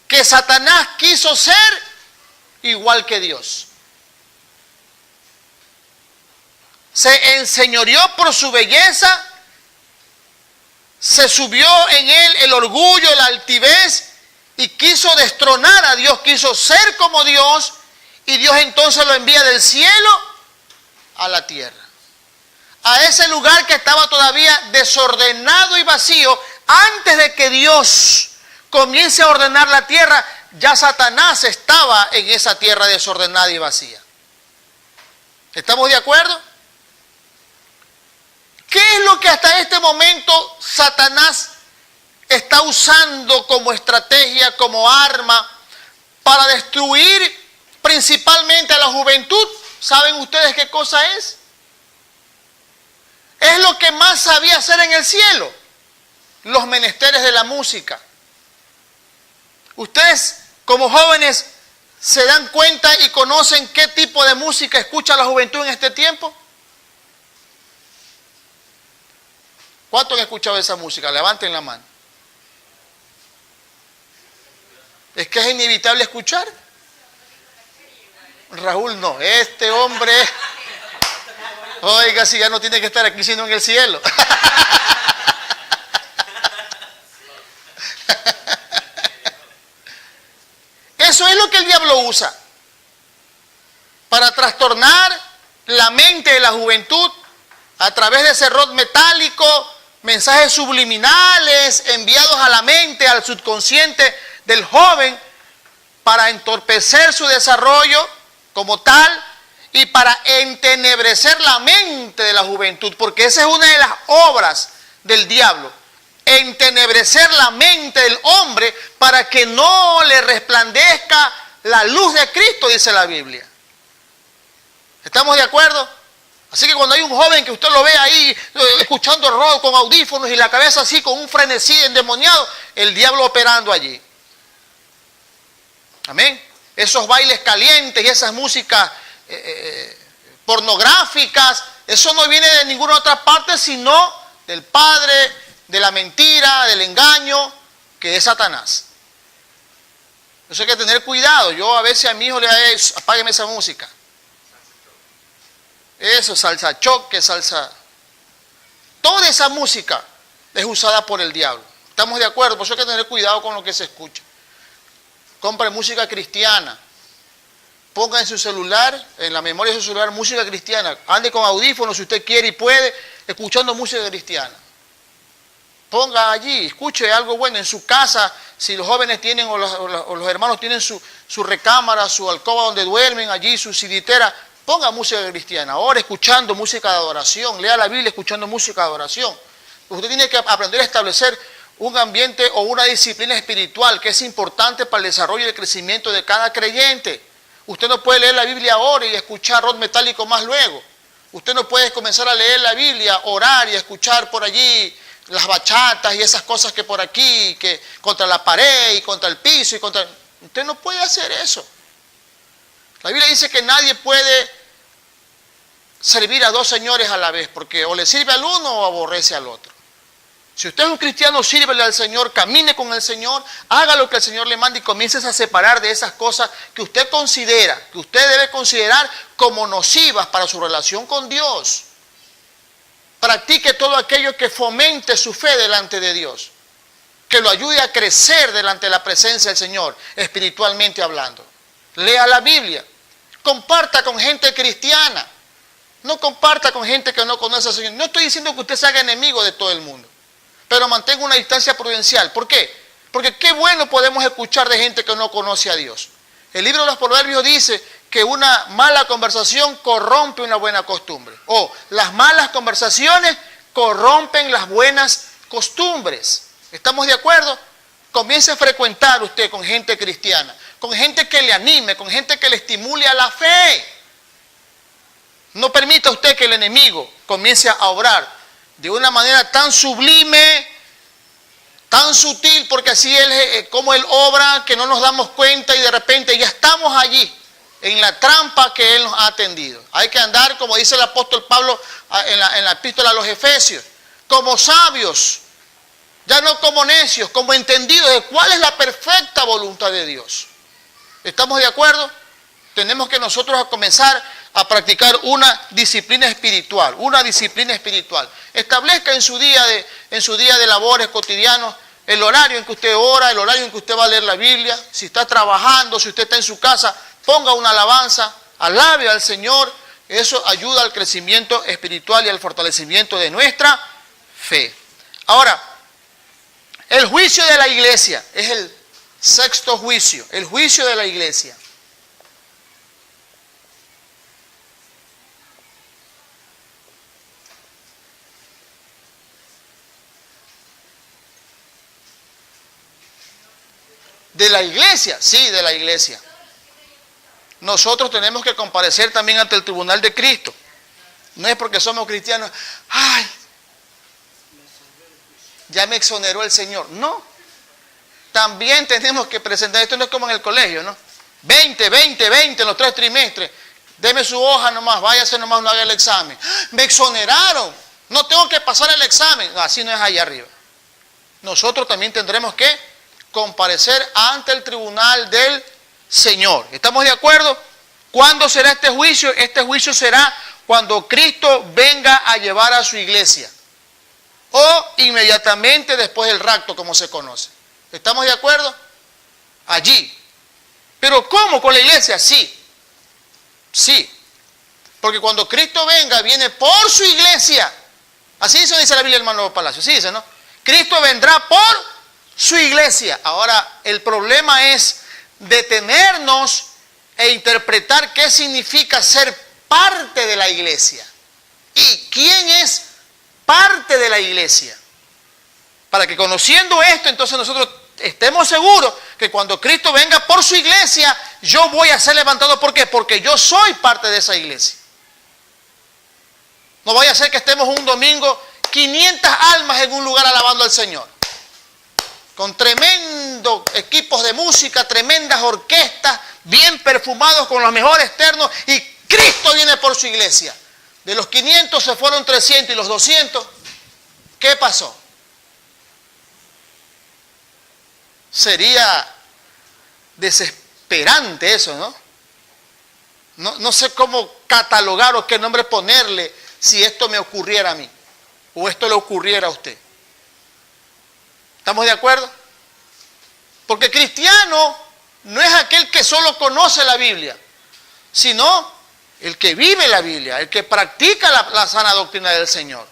Que Satanás quiso ser igual que Dios. Se enseñoreó por su belleza, se subió en él el orgullo, la altivez y quiso destronar a Dios, quiso ser como Dios, y Dios entonces lo envía del cielo a la tierra, a ese lugar que estaba todavía desordenado y vacío. Antes de que Dios comience a ordenar la tierra, ya Satanás estaba en esa tierra desordenada y vacía. ¿Estamos de acuerdo? ¿Qué es lo que hasta este momento Satanás está usando como estrategia, como arma para destruir principalmente a la juventud? ¿Saben ustedes qué cosa es? Es lo que más sabía hacer en el cielo: los menesteres de la música. Ustedes como jóvenes se dan cuenta y conocen qué tipo de música escucha la juventud en este tiempo. ¿Cuántos han escuchado esa música? Levanten la mano. ¿Es que es inevitable escuchar? Raúl no, este hombre, oiga, si ya no tiene que estar aquí sino en el cielo. Eso es lo que el diablo usa para trastornar la mente de la juventud a través de ese rock metálico, mensajes subliminales enviados a la mente, al subconsciente del joven, para entorpecer su desarrollo como tal y para entenebrecer la mente de la juventud, porque esa es una de las obras del diablo: entenebrecer la mente del hombre para que no le resplandezca la luz de Cristo, dice la Biblia. ¿Estamos de acuerdo? Así que cuando hay un joven que usted lo ve ahí escuchando rock con audífonos y la cabeza así con un frenesí endemoniado, el diablo operando allí. Amén. Esos bailes calientes y esas músicas pornográficas, eso no viene de ninguna otra parte sino del padre de la mentira, del engaño, que es Satanás. Eso hay que tener cuidado. Yo a veces a mi hijo le digo: apágueme esa música. Eso, salsa choque, salsa. Toda esa música es usada por el diablo. ¿Estamos de acuerdo? Por eso hay que tener cuidado con lo que se escucha. Compre música cristiana. Ponga en su celular, en la memoria de su celular, música cristiana. Ande con audífonos si usted quiere y puede, escuchando música cristiana. Ponga allí, escuche algo bueno en su casa. Si los jóvenes tienen o los hermanos tienen su recámara, su alcoba donde duermen, allí su siditera, ponga música cristiana. Ahora escuchando música de adoración, lea la Biblia escuchando música de adoración. Usted tiene que aprender a establecer un ambiente o una disciplina espiritual que es importante para el desarrollo y el crecimiento de cada creyente. Usted no puede leer la Biblia ahora y escuchar rock metálico más luego. Usted no puede comenzar a leer la Biblia, orar y escuchar por allí las bachatas y esas cosas que por aquí, que contra la pared y contra el piso y contra... Usted no puede hacer eso. La Biblia dice que nadie puede servir a dos señores a la vez, porque o le sirve al uno o aborrece al otro. Si usted es un cristiano, sírvele al Señor, camine con el Señor, haga lo que el Señor le manda y comience a separar de esas cosas que usted considera, que usted debe considerar como nocivas para su relación con Dios. Practique todo aquello que fomente su fe delante de Dios, que lo ayude a crecer delante de la presencia del Señor, espiritualmente hablando. Lea la Biblia, comparta con gente cristiana, no comparta con gente que no conoce al Señor. No estoy diciendo que usted se haga enemigo de todo el mundo, pero mantenga una distancia prudencial. ¿Por qué? Porque qué bueno podemos escuchar de gente que no conoce a Dios. El libro de los Proverbios dice que una mala conversación corrompe una buena costumbre. O las malas conversaciones corrompen las buenas costumbres. ¿Estamos de acuerdo? Comience a frecuentar usted con gente cristiana, con gente que le anime, con gente que le estimule a la fe. No permita usted que el enemigo comience a obrar de una manera tan sublime, tan sutil, porque así él, como él obra, que no nos damos cuenta y de repente ya estamos allí, en la trampa que él nos ha tendido. Hay que andar, como dice el apóstol Pablo en la epístola a los Efesios, como sabios, ya no como necios, como entendidos de cuál es la perfecta voluntad de Dios. ¿Estamos de acuerdo? Tenemos que nosotros comenzar a practicar una disciplina espiritual, Establezca en su día de labores cotidianos el horario en que usted ora, el horario en que usted va a leer la Biblia. Si está trabajando, si usted está en su casa, ponga una alabanza, alabe al Señor. Eso ayuda al crecimiento espiritual y al fortalecimiento de nuestra fe. Ahora, el juicio de la iglesia es el sexto juicio, el juicio de la iglesia. ¿De la iglesia? Sí, de la iglesia. Nosotros tenemos que comparecer también ante el tribunal de Cristo. No es porque somos cristianos, ¡ay! Ya me exoneró el Señor. No. También tenemos que presentar, esto no es como en el colegio, ¿no? 20 en los 3 trimestres. Deme su hoja nomás, váyase nomás, no haga el examen. Me exoneraron. No tengo que pasar el examen. No, así no es allá arriba. Nosotros también tendremos que comparecer ante el tribunal del Señor. ¿Estamos de acuerdo? ¿Cuándo será este juicio? Este juicio será cuando Cristo venga a llevar a su iglesia. O inmediatamente después del rapto, como se conoce. ¿Estamos de acuerdo? Allí. ¿Pero cómo con la iglesia? Sí. Sí. Porque cuando Cristo venga, viene por su iglesia. Así dice la Biblia, hermano Palacio. Sí dice, ¿no? Cristo vendrá por su iglesia. Ahora, el problema es detenernos e interpretar qué significa ser parte de la iglesia. ¿Y quién es parte de la iglesia? Para que conociendo esto, entonces nosotros estemos seguros que cuando Cristo venga por su iglesia, yo voy a ser levantado. ¿Por qué? Porque yo soy parte de esa iglesia. No vaya a ser que estemos un domingo 500 almas en un lugar alabando al Señor, con tremendos equipos de música, tremendas orquestas, bien perfumados con los mejores ternos, y Cristo viene por su iglesia. De los 500 se fueron 300 y los 200, ¿qué pasó? Sería desesperante eso, ¿no? No sé cómo catalogar o qué nombre ponerle si esto me ocurriera a mí o esto le ocurriera a usted. ¿Estamos de acuerdo? Porque cristiano no es aquel que solo conoce la Biblia, sino el que vive la Biblia, el que practica la sana doctrina del Señor.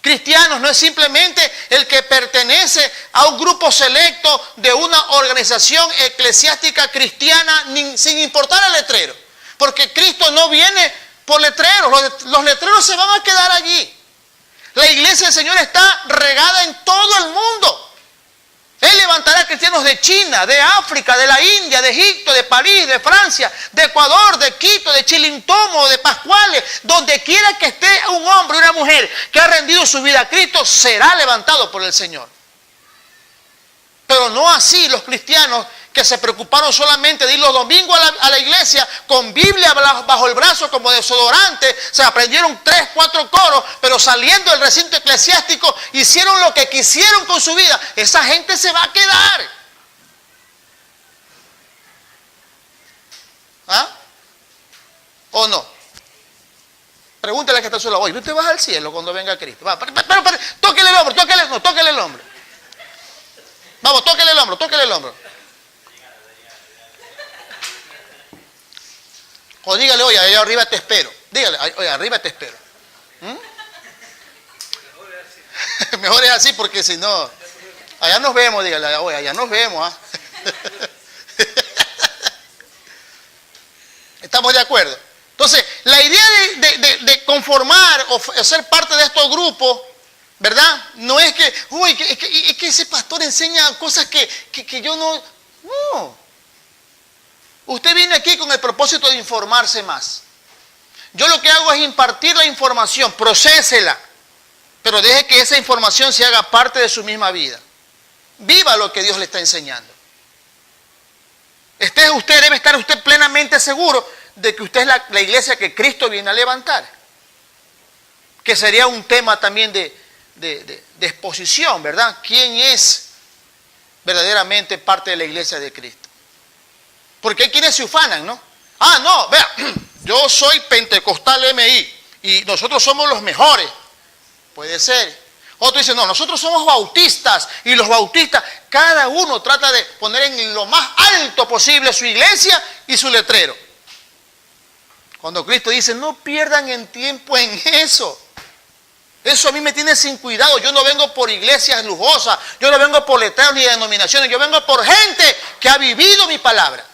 Cristianos no es simplemente el que pertenece a un grupo selecto de una organización eclesiástica cristiana, sin importar el letrero. Porque Cristo no viene por letreros, los letreros se van a quedar allí. La iglesia del Señor está regada en todo el mundo. Él levantará cristianos de China, de África, de la India, de Egipto, de París, de Francia, de Ecuador, de Quito, de Chilintomo, de Pascuales. Donde quiera que esté un hombre o una mujer que ha rendido su vida a Cristo, será levantado por el Señor. Pero no así los cristianos que se preocuparon solamente de ir los domingos a la iglesia con Biblia bajo el brazo como desodorante, se aprendieron 3, 4 coros, pero saliendo del recinto eclesiástico hicieron lo que quisieron con su vida. Esa gente se va a quedar. ¿Ah? ¿O no? Pregúntale a que está solo hoy. ¿Tú te vas al cielo cuando venga Cristo? Va, pero, tóquele el hombro, tóquele el hombro. Vamos, tóquele el hombro. O dígale, oye, allá arriba te espero. Dígale, oye, arriba te espero. Mejor es así porque si no, allá nos vemos, dígale, oye, allá nos vemos. ¿Estamos de acuerdo? Entonces, la idea de conformar o ser parte de estos grupos, ¿verdad? No es que, uy, es que ese pastor enseña cosas que yo no... No. Usted viene aquí con el propósito de informarse más. Yo lo que hago es impartir la información, procésela, pero deje que esa información se haga parte de su misma vida. Viva lo que Dios le está enseñando. Usted debe estar plenamente seguro de que usted es la iglesia que Cristo viene a levantar. Que sería un tema también de exposición, ¿verdad? ¿Quién es verdaderamente parte de la iglesia de Cristo? Porque hay quienes se ufanan, ¿no? Ah, no, vea, yo soy pentecostal MI y nosotros somos los mejores. Puede ser. Otro dice, no, nosotros somos bautistas y los bautistas, cada uno trata de poner en lo más alto posible su iglesia y su letrero. Cuando Cristo dice, no pierdan en tiempo en eso. Eso a mí me tiene sin cuidado. Yo no vengo por iglesias lujosas, yo no vengo por letreros ni denominaciones, yo vengo por gente que ha vivido mi palabra.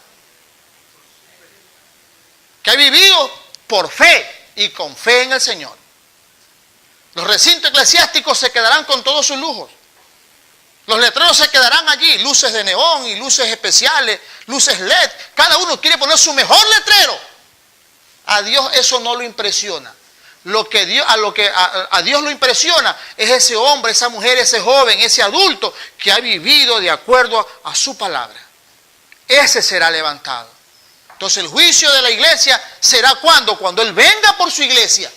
Que ha vivido por fe y con fe en el Señor. Los recintos eclesiásticos se quedarán con todos sus lujos. Los letreros se quedarán allí, luces de neón y luces especiales, luces LED. Cada uno quiere poner su mejor letrero. A Dios eso no lo impresiona. A Dios lo impresiona es ese hombre, esa mujer, ese joven, ese adulto que ha vivido de acuerdo a su palabra. Ese será levantado. Entonces el juicio de la iglesia será cuando Él venga por su iglesia.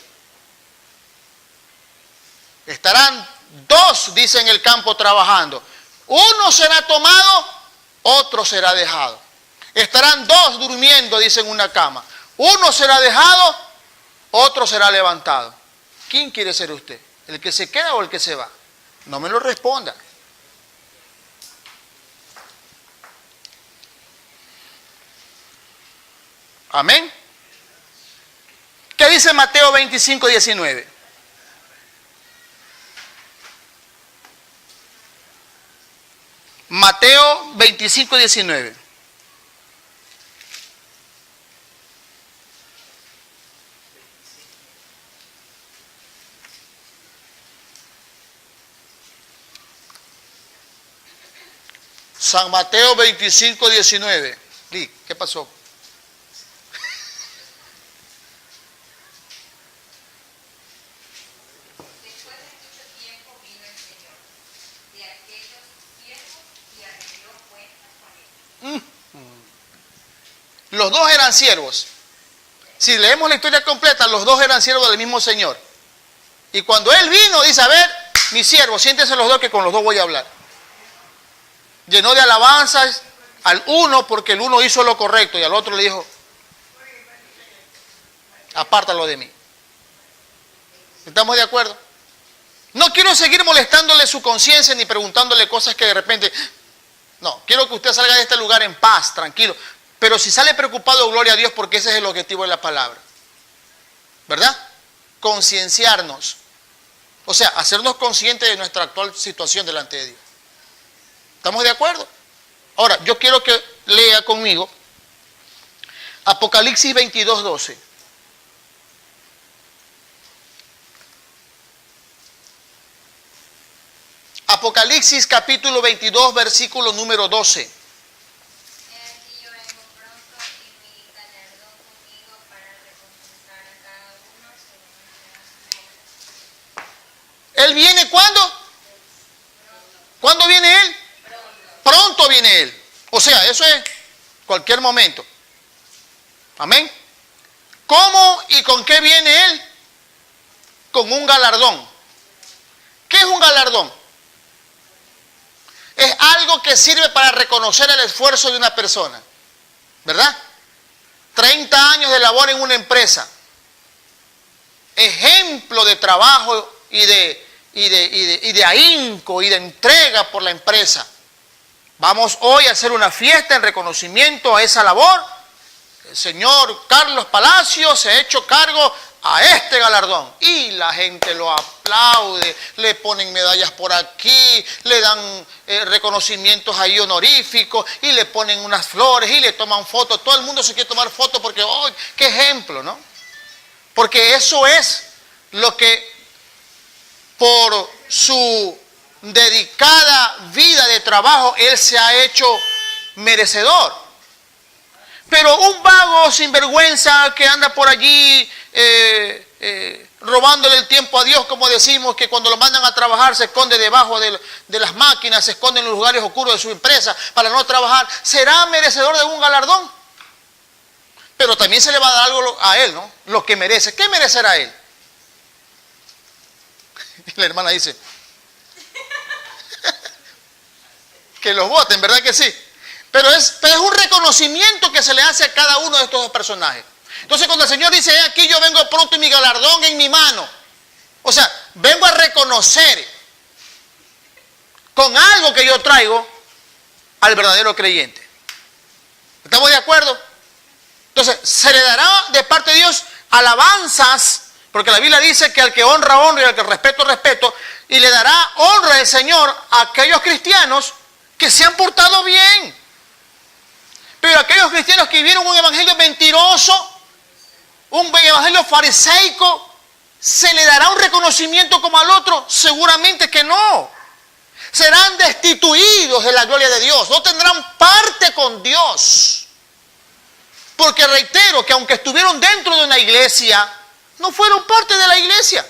Estarán 2, dice, en el campo trabajando. Uno será tomado, otro será dejado. Estarán 2 durmiendo, dice, en una cama. Uno será dejado, otro será levantado. ¿Quién quiere ser usted? ¿El que se queda o el que se va? No me lo responda. Amén. ¿Qué dice Mateo 25, 19? Mateo 25, 19. San Mateo 25, 19. ¿Qué pasó? Después de mucho tiempo vino el Señor de aquellos siervos y arregló cuentas con ellos. Los dos eran siervos. Si leemos la historia completa, los dos eran siervos del mismo Señor. Y cuando Él vino, dice, a ver, mis siervos, siéntense los dos que con los dos voy a hablar. Llenó de alabanzas al uno porque el uno hizo lo correcto y al otro le dijo, apártalo de mí. ¿Estamos de acuerdo? No quiero seguir molestándole su conciencia ni preguntándole cosas que de repente... No, quiero que usted salga de este lugar en paz, tranquilo. Pero si sale preocupado, gloria a Dios, porque ese es el objetivo de la palabra. ¿Verdad? Concienciarnos. O sea, hacernos conscientes de nuestra actual situación delante de Dios. ¿Estamos de acuerdo? Ahora, yo quiero que lea conmigo Apocalipsis 22, 12. Apocalipsis capítulo 22, versículo número 12. He aquí yo vengo pronto y mi galardón conmigo para recompensar a cada uno según sea su obra. ¿Él viene cuándo? ¿Cuándo viene Él? Pronto viene Él. O sea, eso es cualquier momento. Amén. ¿Cómo y con qué viene Él? Con un galardón. ¿Qué es un galardón? Es algo que sirve para reconocer el esfuerzo de una persona, ¿verdad? 30 años de labor en una empresa, ejemplo de trabajo y de ahínco y de entrega por la empresa. Vamos hoy a hacer una fiesta en reconocimiento a esa labor. El señor Carlos Palacios se ha hecho cargo a este galardón y la gente lo aplaude, le ponen medallas por aquí, le dan reconocimientos ahí honoríficos y le ponen unas flores y le toman fotos. Todo el mundo se quiere tomar fotos porque, ¡oh, qué ejemplo!, ¿no? Porque eso es lo que por su dedicada vida de trabajo él se ha hecho merecedor. Pero un vago sinvergüenza que anda por allí robándole el tiempo a Dios, como decimos, que cuando lo mandan a trabajar se esconde debajo de las máquinas, se esconde en los lugares oscuros de su empresa para no trabajar, ¿será merecedor de un galardón? Pero también se le va a dar algo a él, ¿no? Lo que merece. ¿Qué merecerá él? La hermana dice que los voten, ¿verdad que sí? Pero es un reconocimiento que se le hace a cada uno de estos dos personajes. Entonces cuando el Señor dice, aquí yo vengo pronto y mi galardón en mi mano. O sea, vengo a reconocer con algo que yo traigo al verdadero creyente. ¿Estamos de acuerdo? Entonces, se le dará de parte de Dios alabanzas, porque la Biblia dice que al que honra, honra, y al que respeto, respeto, y le dará honra el Señor a aquellos cristianos que se han portado bien. Pero aquellos cristianos que vivieron un evangelio mentiroso, un evangelio fariseico, ¿se le dará un reconocimiento como al otro? Seguramente que no. Serán destituidos de la gloria de Dios, no tendrán parte con Dios. Porque reitero que aunque estuvieron dentro de una iglesia, no fueron parte de la iglesia.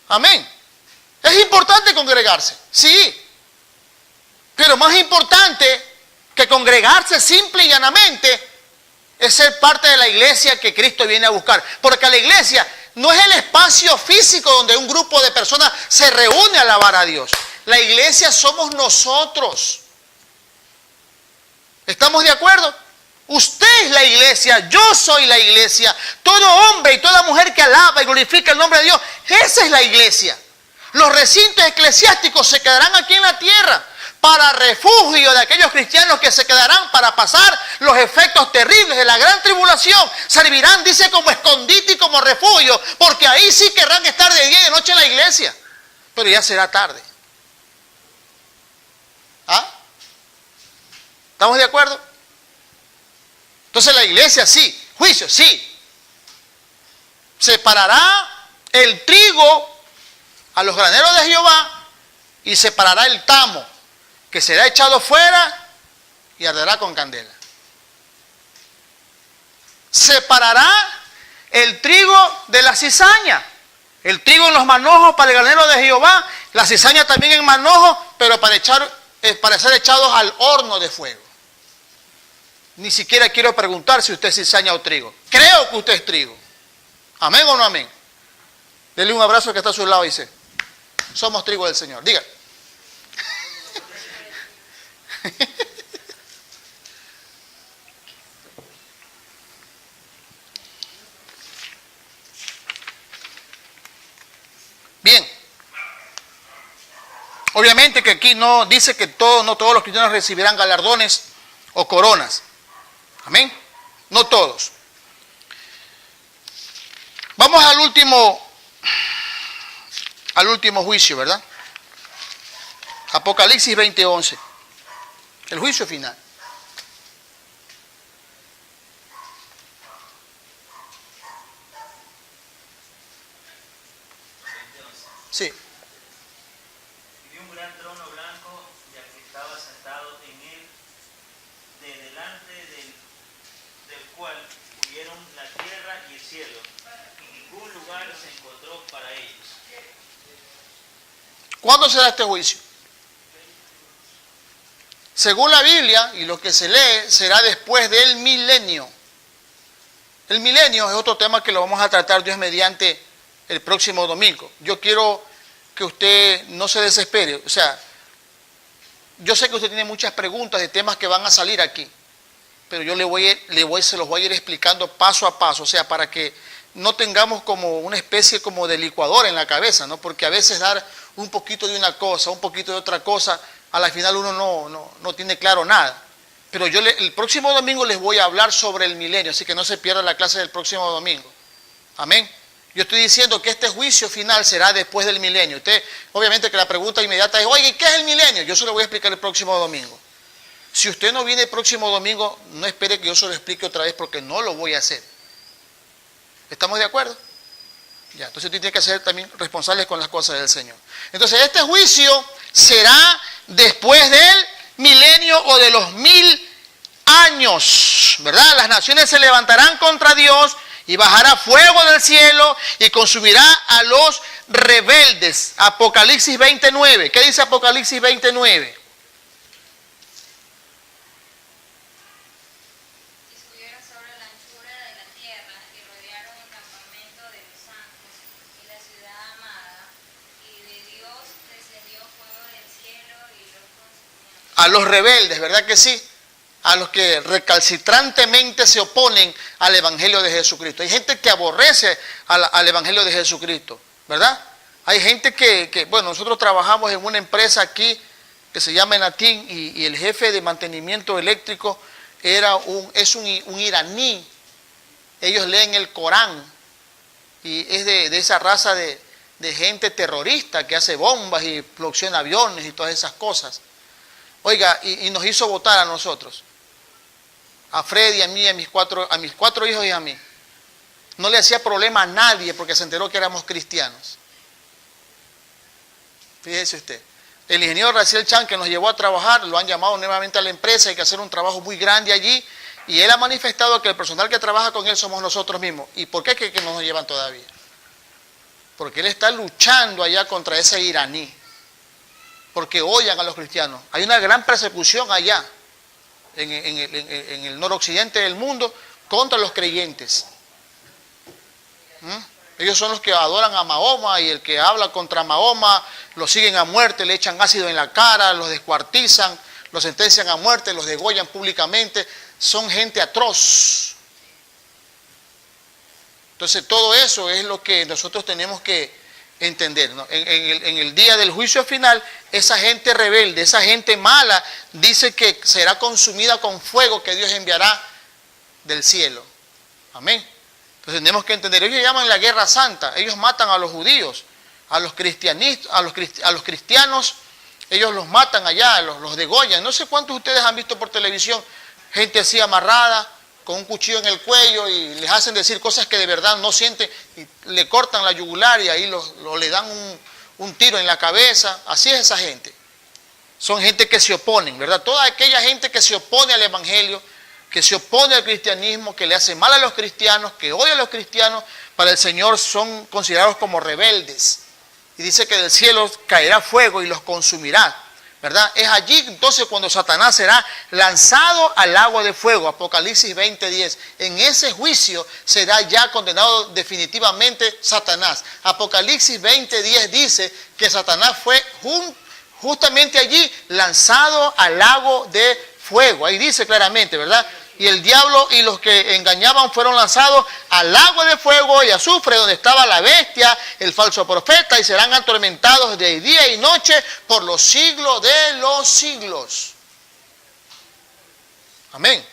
Amén. Es importante congregarse, sí. Pero más importante que congregarse simple y llanamente es ser parte de la iglesia que Cristo viene a buscar. Porque la iglesia no es el espacio físico donde un grupo de personas se reúne a alabar a Dios. La iglesia somos nosotros. ¿Estamos de acuerdo? Usted es la iglesia, yo soy la iglesia. Todo hombre y toda mujer que alaba y glorifica el nombre de Dios, esa es la iglesia. Los recintos eclesiásticos se quedarán aquí en la tierra para refugio de aquellos cristianos que se quedarán para pasar los efectos terribles de la gran tribulación. Servirán, dice, como escondite y como refugio, porque ahí sí querrán estar de día y de noche en la iglesia. Pero ya será tarde. ¿Ah? ¿Estamos de acuerdo? Entonces la iglesia sí, juicio sí. Separará el trigo a los graneros de Jehová y separará el tamo, que será echado fuera y arderá con candela. Separará el trigo de la cizaña. El trigo en los manojos para el granero de Jehová, la cizaña también en manojos, pero para ser echados al horno de fuego. Ni siquiera quiero preguntar si usted es cizaña o trigo. Creo que usted es trigo. ¿Amén o no amén? Dele un abrazo que está a su lado y dice, somos trigo del Señor. Diga. Bien. Obviamente que aquí no dice que no todos los cristianos recibirán galardones o coronas. Amén. No todos. Vamos al último juicio, ¿verdad? Apocalipsis 20:11. El juicio final. Sí. el cielo, y ningún lugar se encontró para ellos. ¿Cuándo será este juicio? Según la Biblia y lo que se lee, será después del milenio. El milenio es otro tema que lo vamos a tratar Dios mediante el próximo domingo. Yo quiero que usted no se desespere. O sea, yo sé que usted tiene muchas preguntas de temas que van a salir aquí, pero yo se los voy a ir explicando paso a paso, o sea, para que no tengamos como una especie como de licuadora en la cabeza, ¿no? Porque a veces dar un poquito de una cosa, un poquito de otra cosa, a la final uno no tiene claro nada. Pero yo el próximo domingo les voy a hablar sobre el milenio, así que no se pierda la clase del próximo domingo. Amén. Yo estoy diciendo que este juicio final será después del milenio. Usted, obviamente que la pregunta inmediata es, oye, ¿qué es el milenio? Yo se lo voy a explicar el próximo domingo. Si usted no viene el próximo domingo, no espere que yo se lo explique otra vez porque no lo voy a hacer. ¿Estamos de acuerdo? Ya, entonces usted tiene que ser también responsable con las cosas del Señor. Entonces este juicio será después del milenio o de los 1000 años, ¿verdad? Las naciones se levantarán contra Dios y bajará fuego del cielo y consumirá a los rebeldes. Apocalipsis 29. ¿Qué dice Apocalipsis 29? Y subieron sobre la anchura de la tierra y rodearon el campamento de los santos y la ciudad amada, y de Dios descendió fuego del cielo y los consumió. A los rebeldes, ¿verdad que sí? A los que recalcitrantemente se oponen al Evangelio de Jesucristo. Hay gente que aborrece al Evangelio de Jesucristo, ¿verdad? Hay gente bueno, nosotros trabajamos en una empresa aquí que se llama Enatin y el jefe de mantenimiento eléctrico es un iraní. Ellos leen el Corán y es de esa raza de gente terrorista que hace bombas y explosiona aviones y todas esas cosas. Oiga, y nos hizo votar a nosotros. A Freddy, a mí, a mis cuatro hijos y a mí. No le hacía problema a nadie porque se enteró que éramos cristianos. Fíjese usted. El ingeniero Raciel Chan, que nos llevó a trabajar, lo han llamado nuevamente a la empresa, hay que hacer un trabajo muy grande allí, y él ha manifestado que el personal que trabaja con él somos nosotros mismos. ¿Y por qué que no nos llevan todavía? Porque él está luchando allá contra ese iraní. Porque odian a los cristianos. Hay una gran persecución allá, en el noroccidente del mundo, contra los creyentes. Ellos son los que adoran a Mahoma y el que habla contra Mahoma lo siguen a muerte, le echan ácido en la cara, los descuartizan, los sentencian a muerte, los degollan públicamente. Son gente atroz. Entonces todo eso es lo que nosotros tenemos que entender, ¿no? En el día del juicio final, esa gente rebelde, esa gente mala, dice que será consumida con fuego que Dios enviará del cielo. Amén. Entonces tenemos que entender, ellos llaman la guerra santa, ellos matan a los judíos, a los cristianos, ellos los matan allá, los degollan. No sé cuántos de ustedes han visto por televisión gente así amarrada, con un cuchillo en el cuello y les hacen decir cosas que de verdad no sienten, y le cortan la yugular y ahí le dan un tiro en la cabeza. Así es esa gente. Son gente que se oponen, ¿verdad? Toda aquella gente que se opone al Evangelio, que se opone al cristianismo, que le hace mal a los cristianos, que odia a los cristianos, para el Señor son considerados como rebeldes. Y dice que del cielo caerá fuego y los consumirá, ¿verdad? Es allí entonces cuando Satanás será lanzado al lago de fuego, Apocalipsis 20:10. En ese juicio será ya condenado definitivamente Satanás. Apocalipsis 20:10 dice que Satanás fue justamente allí lanzado al lago de fuego. Ahí dice claramente, ¿verdad? Y el diablo y los que engañaban fueron lanzados al lago de fuego y azufre, donde estaba la bestia, el falso profeta, y serán atormentados de día y noche por los siglos de los siglos. Amén.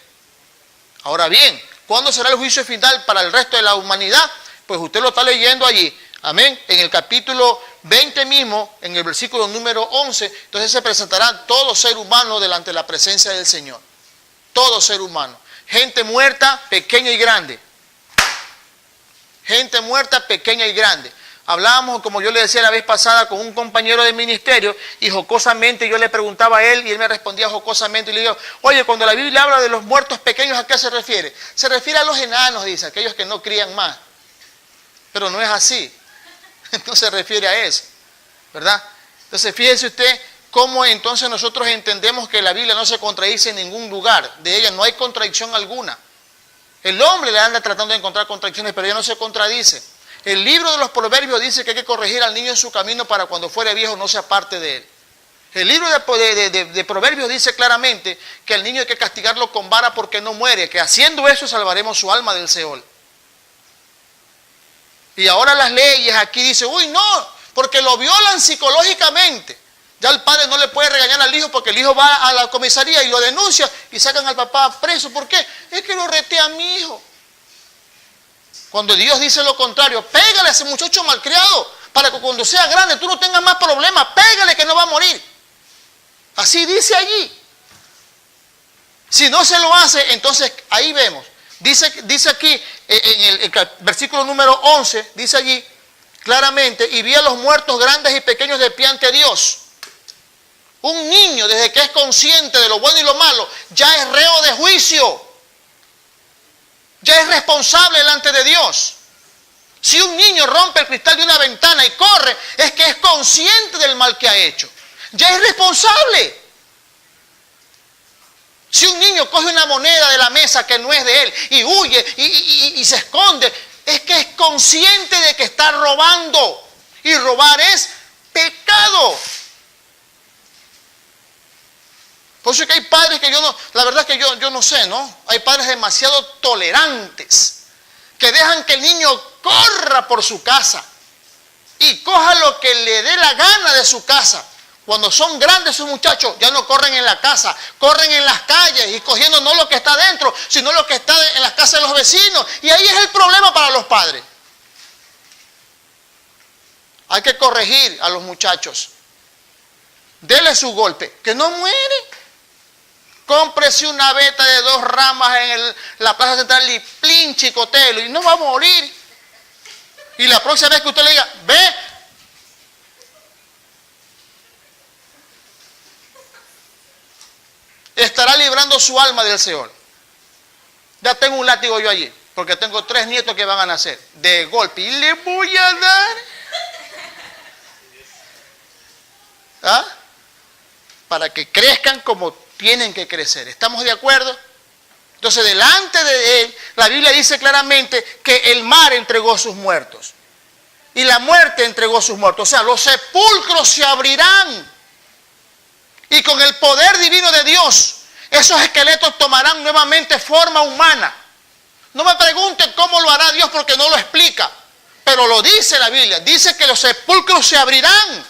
Ahora bien, ¿cuándo será el juicio final para el resto de la humanidad? Pues usted lo está leyendo allí. Amén. En el capítulo 20 mismo, en el versículo número 11, entonces se presentará todo ser humano delante de la presencia del Señor. Todo ser humano. Gente muerta, pequeña y grande. Gente muerta, pequeña y grande. Hablábamos, como yo le decía la vez pasada, con un compañero de ministerio y jocosamente yo le preguntaba a él y él me respondía jocosamente y le digo, oye, cuando la Biblia habla de los muertos pequeños, ¿a qué se refiere? Se refiere a los enanos, dice, aquellos que no crían más. Pero no es así, no se refiere a eso, ¿verdad? Entonces fíjese usted cómo entonces nosotros entendemos que la Biblia no se contradice en ningún lugar, de ella no hay contradicción alguna. El hombre le anda tratando de encontrar contradicciones, pero ella no se contradice. El libro de los Proverbios dice que hay que corregir al niño en su camino para cuando fuere viejo no se aparte de él. El libro de Proverbios dice claramente que al niño hay que castigarlo con vara porque no muere, que haciendo eso salvaremos su alma del Seol. Y ahora las leyes aquí dicen, uy no, porque lo violan psicológicamente. Ya el padre no le puede regañar al hijo porque el hijo va a la comisaría y lo denuncia y sacan al papá preso. ¿Por qué? Es que lo reté a mi hijo. Cuando Dios dice lo contrario, pégale a ese muchacho malcriado para que cuando sea grande tú no tengas más problemas, pégale que no va a morir. Así dice allí. Si no se lo hace, entonces ahí vemos. Dice aquí en el versículo número 11, dice allí claramente, y vi a los muertos grandes y pequeños de pie ante Dios. Un niño, desde que es consciente de lo bueno y lo malo, ya es reo de juicio. Ya es responsable delante de Dios. Si un niño rompe el cristal de una ventana y corre, es que es consciente del mal que ha hecho. Ya es responsable. Si un niño coge una moneda de la mesa que no es de él y huye y se esconde, es que es consciente de que está robando. Y robar es pecado. Por eso es que hay padres que la verdad es que yo no sé, ¿no? Hay padres demasiado tolerantes que dejan que el niño corra por su casa y coja lo que le dé la gana de su casa. Cuando son grandes sus muchachos, ya no corren en la casa, corren en las calles y cogiendo no lo que está dentro, sino lo que está en las casas de los vecinos. Y ahí es el problema para los padres. Hay que corregir a los muchachos. Dele su golpe, que no muere. Cómprese una veta de 2 ramas en la plaza central y plin chicotelo y no va a morir. Y la próxima vez que usted le diga, ve, estará librando su alma del Seol. Ya tengo un látigo yo allí, porque tengo 3 nietos que van a nacer de golpe y le voy a dar. ¿Ah? Para que crezcan como tienen que crecer. ¿Estamos de acuerdo? Entonces, delante de él, la Biblia dice claramente que el mar entregó sus muertos. Y la muerte entregó sus muertos. O sea, los sepulcros se abrirán. Y con el poder divino de Dios, esos esqueletos tomarán nuevamente forma humana. No me pregunten cómo lo hará Dios porque no lo explica. Pero lo dice la Biblia. Dice que los sepulcros se abrirán.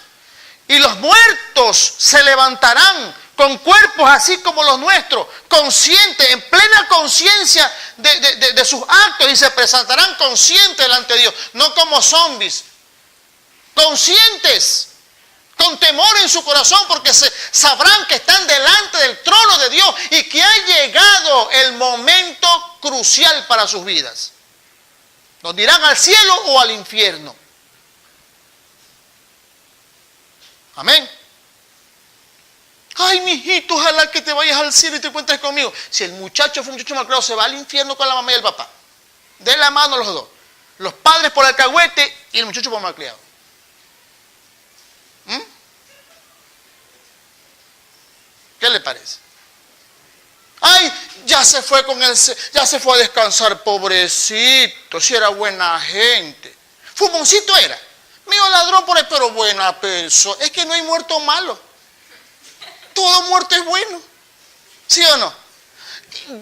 Y los muertos se levantarán con cuerpos así como los nuestros, conscientes, en plena conciencia de sus actos, y se presentarán conscientes delante de Dios, no como zombies, conscientes, con temor en su corazón, porque sabrán que están delante del trono de Dios y que ha llegado el momento crucial para sus vidas. Nos dirán al cielo o al infierno. Amén. Ay, mijito, ojalá que te vayas al cielo y te encuentres conmigo. Si el muchacho fue un muchacho malcriado, se va al infierno con la mamá y el papá. Den la mano los dos. Los padres por alcahuete y el muchacho por malcriado. ¿Qué le parece? Ay, ya se fue ya se fue a descansar, pobrecito, si era buena gente. Fumoncito era. Mío ladrón por ahí, pero buena persona. Es que no hay muerto malo. Todo muerto es bueno. ¿Sí o no?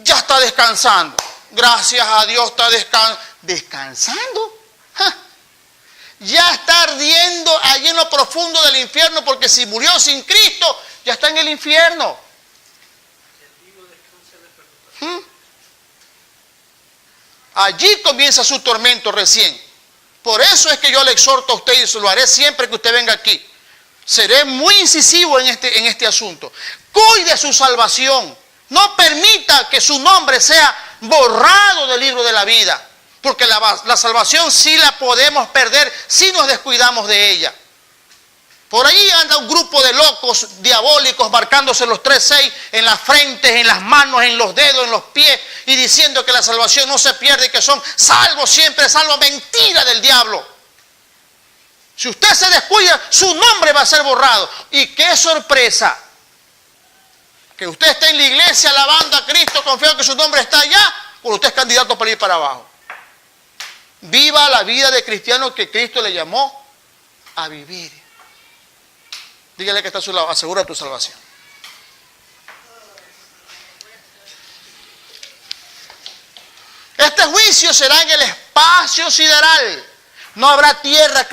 Ya está descansando. Gracias a Dios está descansando. ¡Ja! Ya está ardiendo allí en lo profundo del infierno, porque si murió sin Cristo, ya está en el infierno. Allí comienza su tormento recién. Por eso es que yo le exhorto a usted, y se lo haré siempre que usted venga aquí. Seré muy incisivo en este asunto. Cuide su salvación. No permita que su nombre sea borrado del libro de la vida. Porque la salvación sí la podemos perder si nos descuidamos de ella. Por ahí anda un grupo de locos diabólicos marcándose los 3-6 en las frentes, en las manos, en los dedos, en los pies y diciendo que la salvación no se pierde y que son salvos, siempre salvos. Mentira del diablo. Si usted se descuida, su nombre va a ser borrado. Y qué sorpresa. Que usted esté en la iglesia alabando a Cristo, confiando que su nombre está allá, cuando usted es candidato para ir para abajo. Viva la vida de cristiano que Cristo le llamó a vivir. Dígale que está a su lado, asegura tu salvación. Este juicio será en el espacio sideral. No habrá tierra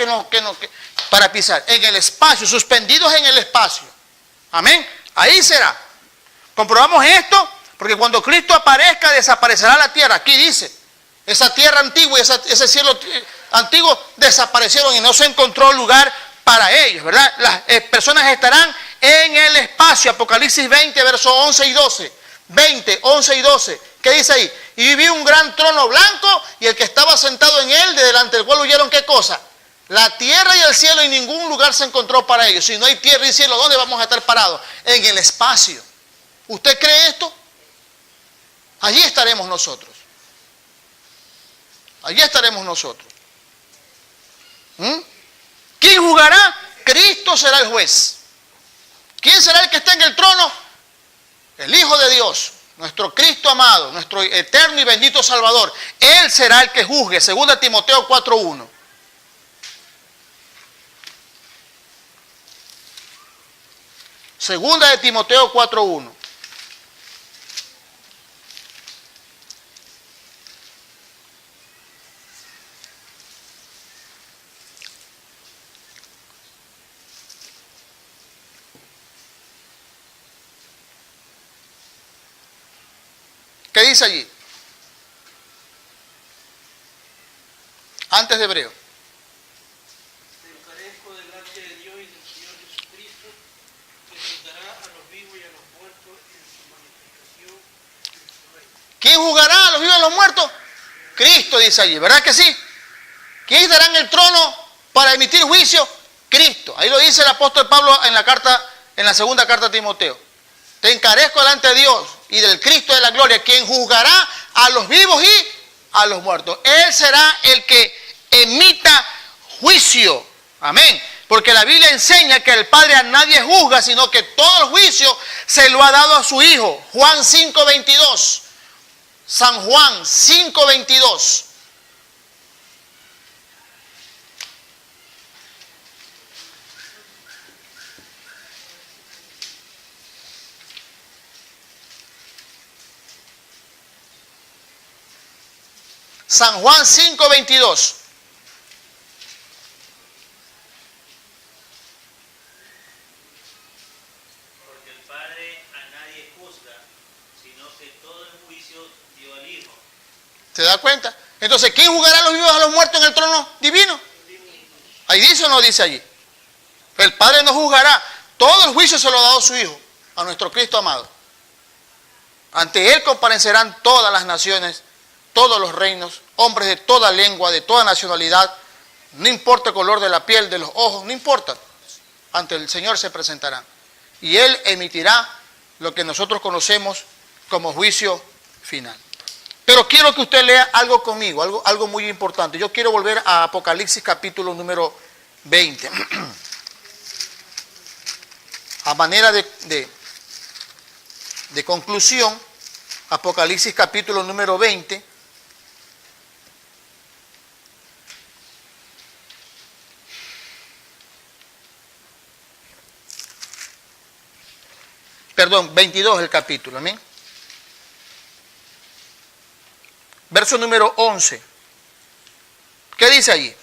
para pisar. En el espacio, suspendidos en el espacio. Amén. Ahí será. Comprobamos esto porque cuando Cristo aparezca desaparecerá la tierra. Aquí dice, esa tierra antigua y ese cielo antiguo desaparecieron y no se encontró lugar para ellos, ¿verdad? Las personas estarán en el espacio. Apocalipsis 20, versos 11 y 12. 20, 11 y 12. ¿Qué dice ahí? Y vi un gran trono blanco y el que estaba sentado en él, de delante del cual huyeron, ¿qué cosa? La tierra y el cielo, y ningún lugar se encontró para ellos. Si no hay tierra y cielo, ¿dónde vamos a estar parados? En el espacio. ¿Usted cree esto? Allí estaremos nosotros. Allí estaremos nosotros. ¿Quién juzgará? Cristo será el juez. ¿Quién será el que está en el trono? El Hijo de Dios, nuestro Cristo amado, nuestro eterno y bendito Salvador. Él será el que juzgue, 2 Timoteo 4:1. Segunda de Timoteo 4:1. ¿Qué dice allí? Antes de Hebreo. Te encarezco delante de Dios y del Señor Jesucristo, que juzgará a los vivos y a los muertos en su manifestación en su reino. ¿Quién juzgará a los vivos y a los muertos? Cristo, dice allí, ¿verdad que sí? ¿Quién estará en el trono para emitir juicio? Cristo. Ahí lo dice el apóstol Pablo en la segunda carta a Timoteo. Te encarezco delante de Dios y del Cristo de la gloria, quien juzgará a los vivos y a los muertos. Él será el que emita juicio. Amén. Porque la Biblia enseña que el Padre a nadie juzga, sino que todo el juicio se lo ha dado a su Hijo. Juan 5:22. San Juan 5:22. San Juan 5:22. Porque el Padre a nadie juzga, sino que todo el juicio dio al Hijo. ¿Se da cuenta? Entonces, ¿quién juzgará a los vivos y a los muertos en el trono divino? Ahí dice o no dice allí. El Padre no juzgará. Todo el juicio se lo ha dado a su Hijo, a nuestro Cristo amado. Ante Él comparecerán todas las naciones, todos los reinos, hombres de toda lengua, de toda nacionalidad, no importa el color de la piel, de los ojos, no importa. Ante el Señor se presentarán. Y Él emitirá lo que nosotros conocemos como juicio final. Pero quiero que usted lea algo conmigo, algo muy importante. Yo quiero volver a Apocalipsis capítulo número 20. A manera de conclusión, Apocalipsis capítulo número 20. Perdón, 22 el capítulo, amén. Verso número 11. ¿Qué dice allí?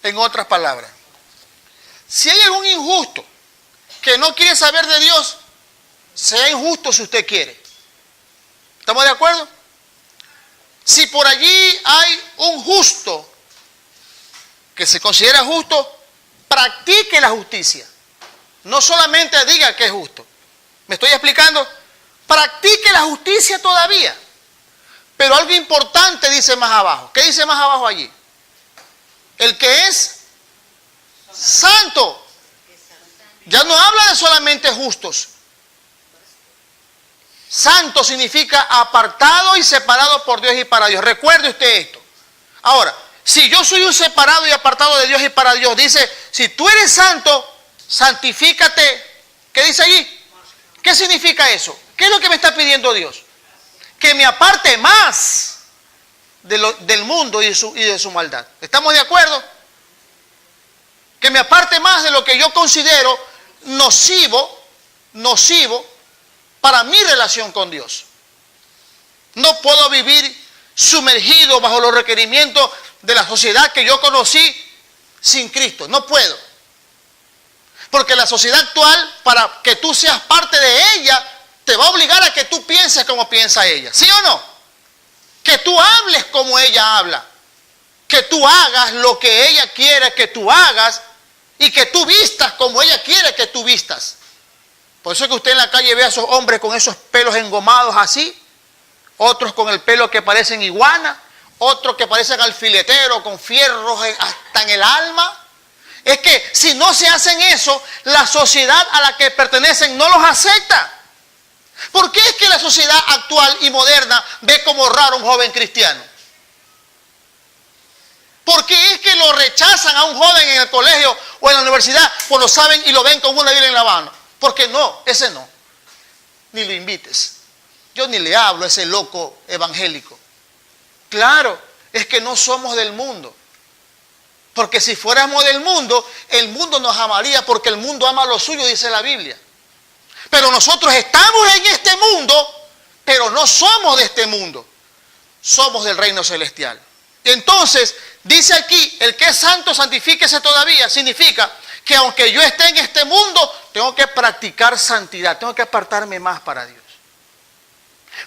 En otras palabras, si hay algún injusto que no quiere saber de Dios, sea injusto si usted quiere. ¿Estamos de acuerdo? Si por allí hay un justo que se considera justo, practique la justicia. No solamente diga que es justo. ¿Me estoy explicando? Practique la justicia todavía. Pero algo importante dice más abajo. ¿Qué dice más abajo allí? El que es santo. Ya no habla de solamente justos. Santo significa apartado y separado por Dios y para Dios. Recuerde usted esto. Ahora, si yo soy un separado y apartado de Dios y para Dios, dice, si tú eres santo, santifícate. ¿Qué dice allí? ¿Qué significa eso? ¿Qué es lo que me está pidiendo Dios? Que me aparte más del mundo y de su maldad. ¿Estamos de acuerdo? Que me aparte más de lo que yo considero nocivo para mi relación con Dios. No puedo vivir sumergido bajo los requerimientos de la sociedad que yo conocí sin Cristo. No puedo. Porque la sociedad actual, para que tú seas parte de ella, te va a obligar a que tú pienses como piensa ella. ¿Sí o no? Que tú hables como ella habla. Que tú hagas lo que ella quiere que tú hagas y que tú vistas como ella quiere que tú vistas. Por eso es que usted en la calle ve a esos hombres con esos pelos engomados así, otros con el pelo que parecen iguana, otros que parecen alfiletero con fierros hasta en el alma. Es que si no se hacen eso, la sociedad a la que pertenecen no los acepta. ¿Por qué es que la sociedad actual y moderna ve como raro a un joven cristiano? ¿Por qué es que lo rechazan a un joven en el colegio o en la universidad cuando saben y lo ven con una Biblia en la mano? Porque no, ese no. Ni lo invites. Yo ni le hablo a ese loco evangélico. Claro, es que no somos del mundo. Porque si fuéramos del mundo, el mundo nos amaría porque el mundo ama lo suyo, dice la Biblia. Pero nosotros estamos en este mundo, pero no somos de este mundo. Somos del reino celestial. Entonces, dice aquí, el que es santo, santifíquese todavía. Significa que aunque yo esté en este mundo, tengo que practicar santidad, tengo que apartarme más para Dios.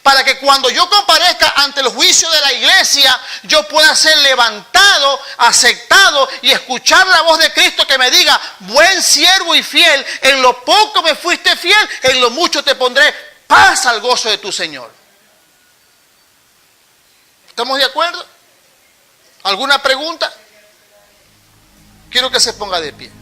Para que cuando yo comparezca ante el juicio de la iglesia, yo pueda ser levantado, aceptado y escuchar la voz de Cristo que me diga, buen siervo y fiel, en lo poco me fuiste fiel, en lo mucho te pondré, pasa al gozo de tu Señor. ¿Estamos de acuerdo? ¿Alguna pregunta? Quiero que se ponga de pie.